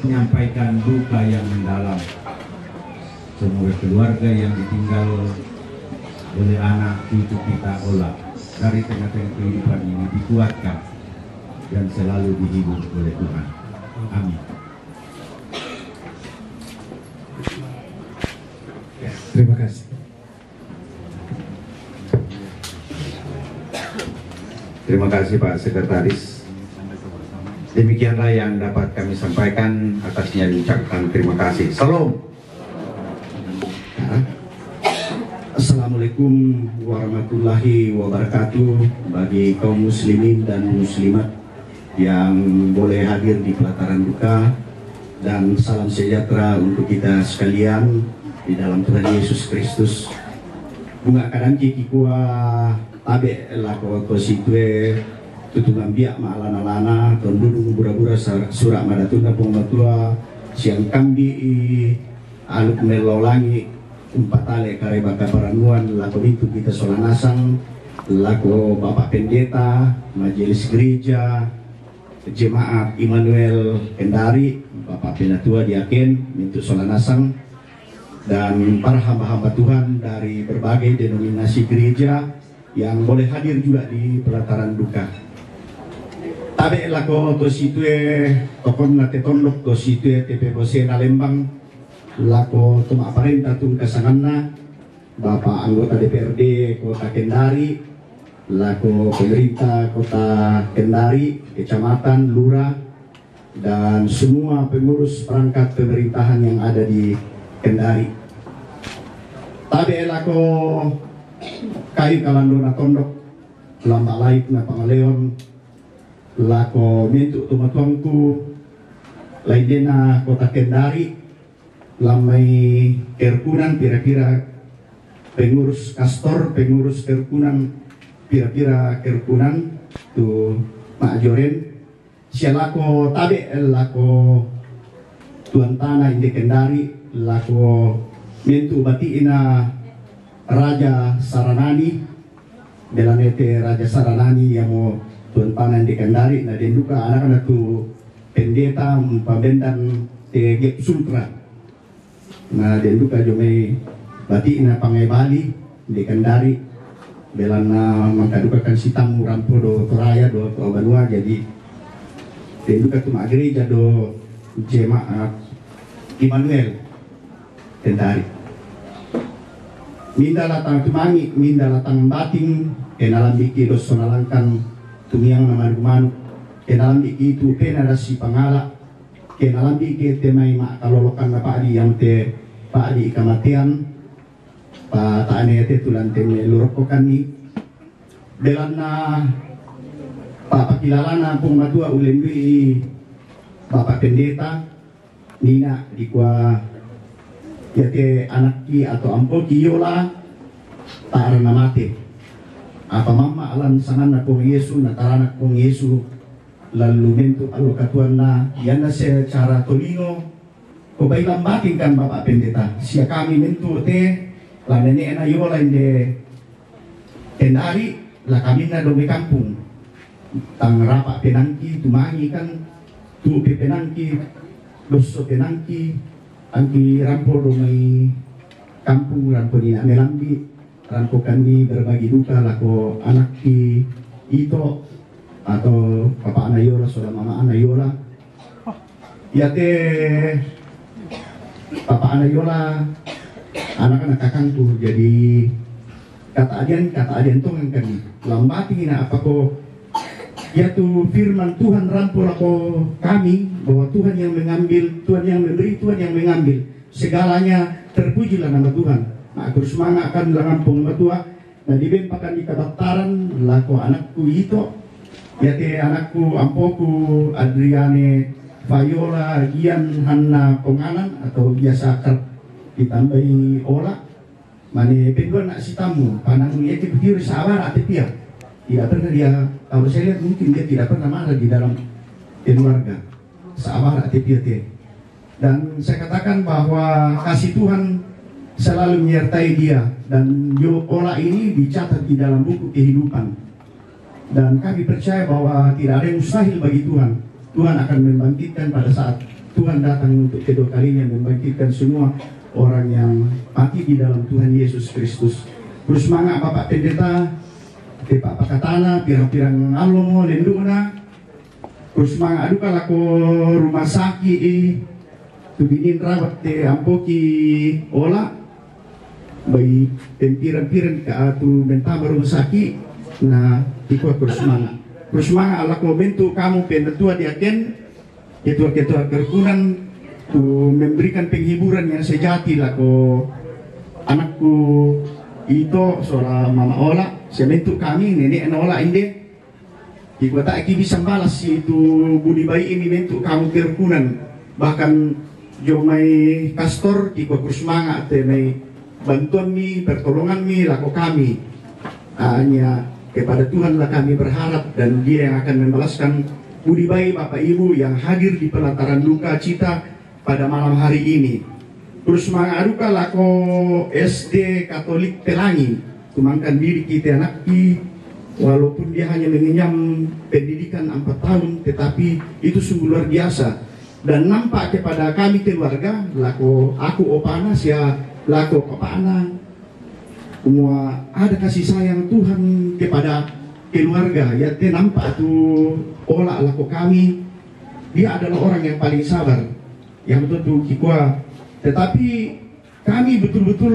menyampaikan duka yang mendalam. Semoga keluarga yang ditinggal oleh anak cucu kita Ola dari tengah-tengah kehidupan ini dikuatkan dan selalu dihibur oleh Tuhan. Amin. Terima kasih. Terima kasih Pak Sekretaris. Demikianlah yang dapat kami sampaikan, atasnya diucapkan terima kasih. Salam. Assalamualaikum warahmatullahi wabarakatuh bagi kaum muslimin dan muslimat yang boleh hadir di pelataran duka, dan salam sejahtera untuk kita sekalian di dalam Tuhan Yesus Kristus. Bunga kadang kikikua tabe lako kositwe tutungan biak maalana-lana tondudung bura-bura surak madatunda pengmatua siang kambi aluk melolangi umpatale karebaka paranuan lako itu kita solanasang lako Bapak Pendeta Majelis Gereja Jemaat Immanuel Kendari, Bapak Penatua Diaken Mintu Solanasang, dan para hamba-hamba Tuhan dari berbagai denominasi gereja yang boleh hadir juga di pelataran duka. Tabe lako tositue tokon na tetondok tositue TP Bosena Lembang lako tuma aparenta tung kasanganna Bapak anggota DPRD Kota Kendari, lako pemerintah Kota Kendari, kecamatan, lurah, dan semua pengurus perangkat pemerintahan yang ada di Kendari. Tabe lako kayu kalandona tondok lamba laik na pangaleon lako mintu tumatuangku laidena Kota Kendari lamai kerkunan kira-kira pengurus kastor, pengurus kerkunan kira-kira kerkunan tu Mak Joren sialako tabe lako tuan tanah inde Kendari lako mintu batiina Raja Saranani belanete Raja Saranani yang mau tuan tanah inde Kendari na denduka anak-anak tu pendeta pembendan te Sultra na denduka jomei batiina pangai Bali inde Kendari belana mangkadukakan sitam rampo do toraya do to banua, jadi denduka tu gereja do Jemaat Immanuel Kendari. Minda latang tumangi, minda latang bating, kenalan biki dos sonalangkan tumiang nama rumanu, kenalan biki itu penadasi pangala, kenalan biki temai mak kalolokan na paadi yang te paadi kamatian, pa taane te tulan teme lorokokan ni, belana pa pakilalana pung matua ulendui Bapak Pendeta Nina dikwa yate anakki atau ampoki yola tak arana mate apa mama alam sangan na pong Yesu na taranak pong Yesu lalu bentuk alokatuan na yan na secara tolino ko bay lambating kan Bapak Pendeta siya kami bentuk te la nene na yola inde Kendari la kami na dobe kampung tang rapa penangki tumangi kan tu penangki doso penangki angki rampo domai kampung rampo di melambi rampo kami berbagi duka lako anak ki ito atau Papa Anayola, saudara Mama Anayola. Ya teh Papa Anayola anak-anak kakangku, jadi kata adian tuh kan lambati na apa ko ya tuh firman Tuhan rampur aku kami bahwa Tuhan yang mengambil, Tuhan yang memberi, Tuhan yang mengambil segalanya, terpujilah nama Tuhan. Nah, aku semangat akan lampung matua nah dibempakan di kedokteran laku anakku itu ya teh anakku ampoku Adriane Viola Gian Hanna Ponganan atau biasa kerap ditambahi Ola mane pendua nak si tamu panang dia kecil sabar atau dia tidak pernah dia, kalau saya lihat mungkin dia tidak pernah marah di dalam keluarga, sabar atau dia. Dan saya katakan bahwa kasih Tuhan selalu menyertai dia, dan Ola ini dicatat di dalam buku kehidupan. Dan kami percaya bahwa tidak ada yang mustahil bagi Tuhan. Tuhan akan membangkitkan pada saat Tuhan datang untuk kedua kalinya, membangkitkan semua orang yang mati di dalam Tuhan Yesus Kristus. Terus semangat Bapak Pendeta, Bapak Pakatana, pirang-pirang alomo lenduna. Terus semangat aduh kalau rumah sakit tubinin rawat te ampoki Ola bayi pirang-pirang ke atu mentama rumah sakit. Nah, ikut terus semangat ala ko bentuk kamu pentua diaken ketua-ketua kerukunan tu memberikan penghiburan yang sejati lah ko anakku itu soal Mama Ola sebentuk kami nenek Ola inde jika tak bisa balas itu budi bayi ini bentuk kamu kerukunan bahkan jomai kastor jika bersemangat temai bantuan mi pertolongan mi laku kami hanya kepada Tuhan lah kami berharap dan Dia yang akan membalaskan budi bayi Bapak Ibu yang hadir di pelataran duka cita pada malam hari ini. Terus mengadukan lako SD Katolik Pelangi, tumangkan diri kita anak walaupun dia hanya mengenyam pendidikan 4 tahun, tetapi itu sungguh luar biasa dan nampak kepada kami keluarga, lako aku opana sia lako papana. Semua ada kasih sayang Tuhan kepada keluarga ya nampak tuh Ola laku kami dia adalah orang yang paling sabar yang betul kikwa tetapi kami betul-betul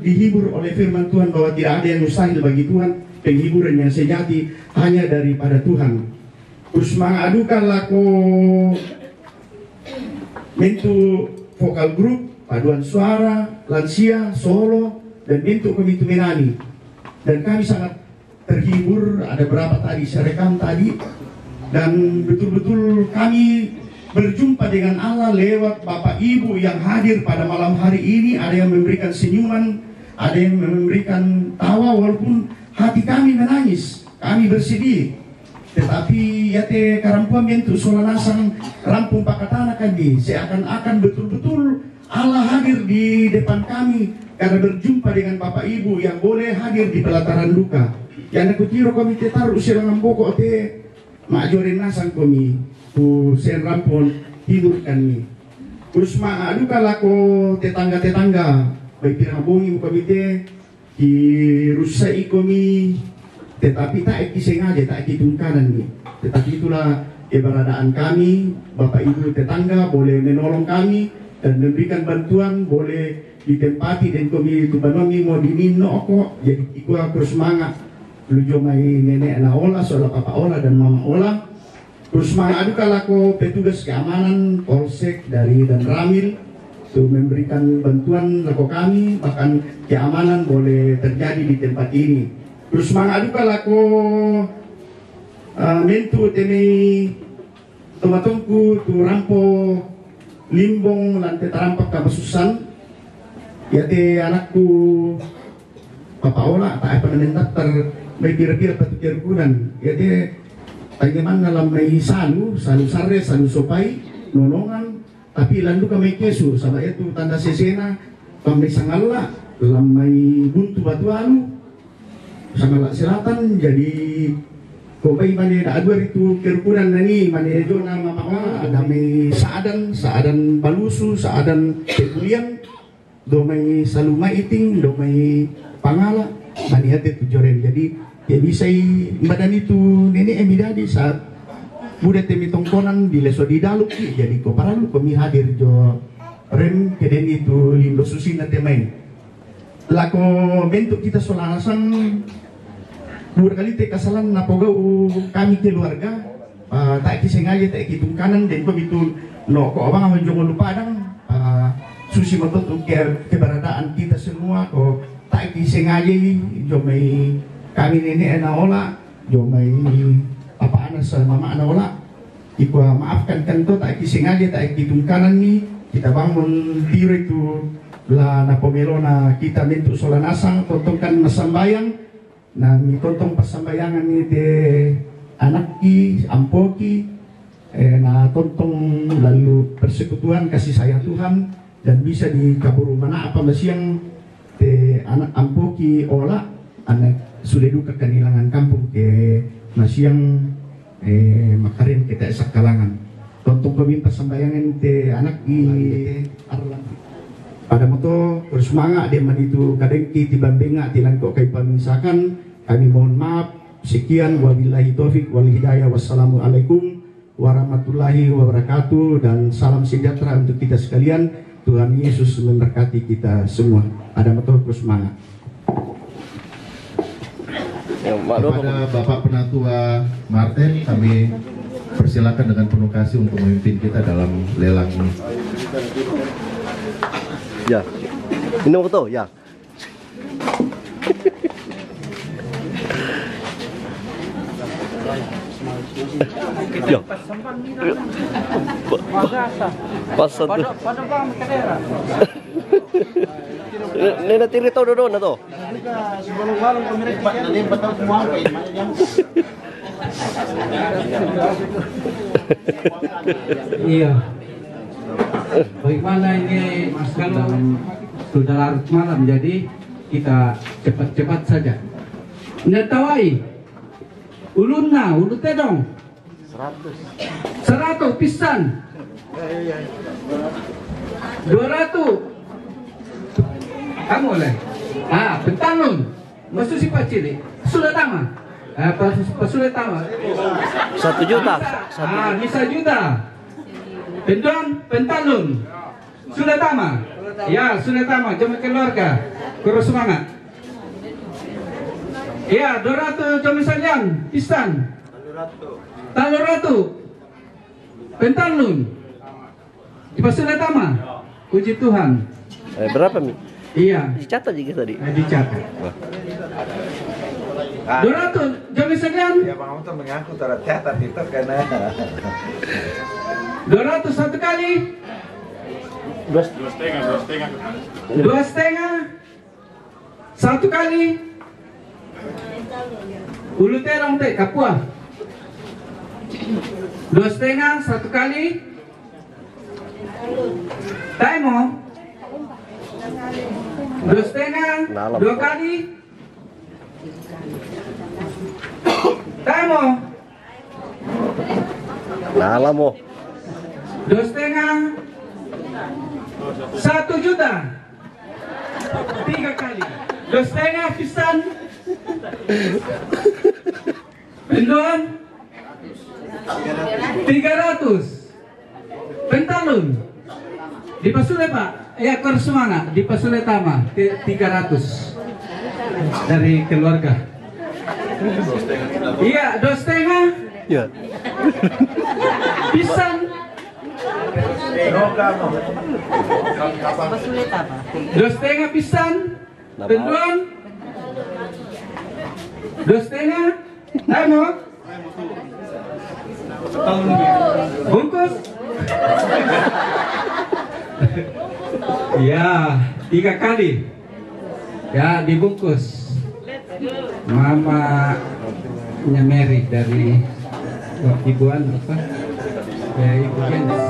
dihibur oleh firman Tuhan bahwa tidak ada yang mustahil bagi Tuhan penghiburan yang sejati hanya daripada Tuhan. Terus mengadukan laku bentuk vokal grup paduan suara lansia solo dan bentuk komite menani dan kami sangat terhibur ada berapa tadi saya rekam tadi dan betul-betul kami berjumpa dengan Allah lewat Bapak Ibu yang hadir pada malam hari ini. Ada yang memberikan senyuman, ada yang memberikan tawa walaupun hati kami menangis, kami bersedih tetapi ya teh karampuan bentuk solanasang rampung pakatana kami seakan-akan betul-betul Allah hadir di depan kami karena berjumpa dengan Bapak Ibu yang boleh hadir di pelataran duka. Yang aku kira kami taruh silangan pokok te majorin nasang kami ku sen rampon tidur kami. Terus duka lako tetangga-tetangga baik pirang bongi kami te dirusai kami tetapi tak sengaja tak tungkanan ni. Tetapi itulah keberadaan kami, Bapak Ibu tetangga boleh menolong kami dan memberikan bantuan, boleh ditempati dan kami itu banami mau dinino kok jadi ikut terus semangat lu jomai nenek anak Ola soal Papa Ola dan Mama Ola terus semangat aduh kalau petugas keamanan polsek dari dan Ramil itu memberikan bantuan lako kami bahkan keamanan boleh terjadi di tempat ini terus semangat aduh kalau mentu teni tomatongku tu rampo limbong lantai terampak kabasusan ya teh anakku Papa Ola tak apa mendaftar may kira-kira patutirkunan ya teh tanggaman dalam may salu sare salu sopay nolongan tapi landu ka may keso sama itu tanda sesena pamay sangala dalam may buntu batualu sangala selatan jadi kobay mani na adwar itu kirkunan nani mani do na Mama Ola ada may saadan balusu saadan pekulian do may saluma iting do may pangala manihati tujuren jadi kayak bisa badan itu nenek emidadi saat muda temi tongkonan di leso di dalu jadi ko paralu kami hadir jo rem keden itu lindo susina temai lako bentuk kita solanasan dua kali te kasalan napogau kami keluarga tak kisengaja tak kitung kanan dan begitu no ko abang aman jongo lupa dang susi motot keberadaan kita semua ko tak kisengaja jo mai kami nenek enaola jo mai apa anak sama mama anak ola ikwa maafkan kan to tak kisengaja tak kitung kanan ni kita bangun tiro itu la na pomelo na kita bentuk solanasang tontonkan masambayang na mi tontong pasambayangan ni de anak ki ampoki na tontong lalu persekutuan kasih sayang Tuhan dan bisa dikaburu mana apa masiang te anak ampoki ola anak sudah duka kehilangan kampung ke masiang makarin kita esak kalangan tontong peminta sembayangan te anak i arlan pada moto bersemangat dia itu kadengki tibambenga tilang kok kai pamisakan kami mohon maaf sekian wabillahi taufik wal hidayah wassalamualaikum warahmatullahi wabarakatuh dan salam sejahtera untuk kita sekalian. Tuhan Yesus memberkati kita semua. Ada moto bersemangat. Kepada Bapak Penatua Martin, kami persilakan dengan penuh kasih untuk memimpin kita dalam lelang ini. Ya, ini foto ya. Ya. Pas satu. Nena tiri tau dodo na to. Iya. Bagaimana ini Mas kalau sudah larut malam jadi kita cepat-cepat saja. Netawai. Ulunna, ulu tedong. 100 pisan. 200. Kamu oleh. Pentanun. Maksud si Pak Cili. Sudah tamat. Sudah tamat. 1 juta. Bisa juta. Penjuan pentalun. Sudah tamat. Ya, sudah tamat. Jom keluarga. Kurus semangat. Ya, 200 jom salian. Pisan. Taluratu. Pentalun. Pas sudah tamat. Puji Tuhan. Berapa Mi? Iya. Dicatat juga tadi. Dicatat. 200 jam sekian. Ya Bang Om tuh mengaku tercatat itu karena 200 satu kali. 2,5. Satu kali. Ulu terong teh kapua. 2,5 satu kali. Taimo. 2,5 2 kali. Taimo. Nala mo. 2,5 1 juta. 3 kali. 2,5 pisan. Penduan 300. Pentalun di Pasule Pak. Ya kurang semangat di Pasule Tama 300 dari keluarga. Iya 2,5. Ya. Pisan. 2,5 pisan. Penduan 2,5. Tamu. Bungkus. Ya 3 kali. Ya dibungkus. Mama Mary dari ibuan apa? Ya ibu Jens.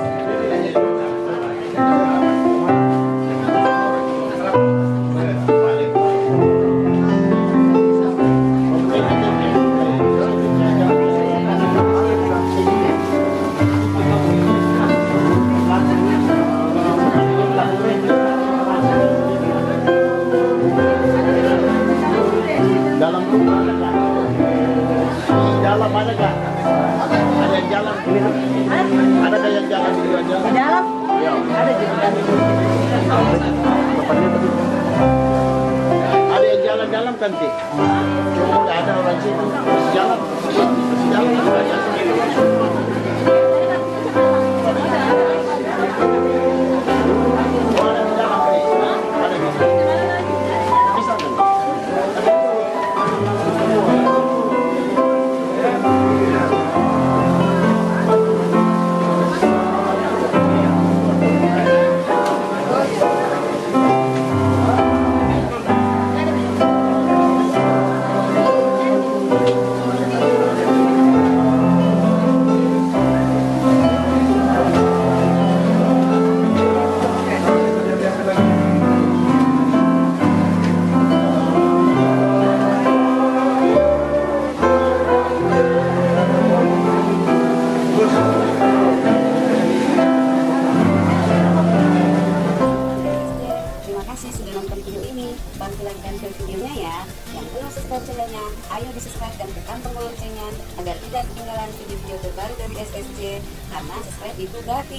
Ada yang jalan-jalan kan, Ti? Cuma udah ada orang sini. Masih jalan. Masih jalan. Sudah jalan sendiri. Oh, ada yang jalan, Ti. Ada yang jalan. Bisa, kan? Terima kasih sudah nonton video ini. Bantu like dan share videonya ya. Yang belum subscribe channelnya, ayo di subscribe dan tekan tombol loncengnya agar tidak ketinggalan video-video terbaru dari SSC. Karena subscribe itu gratis.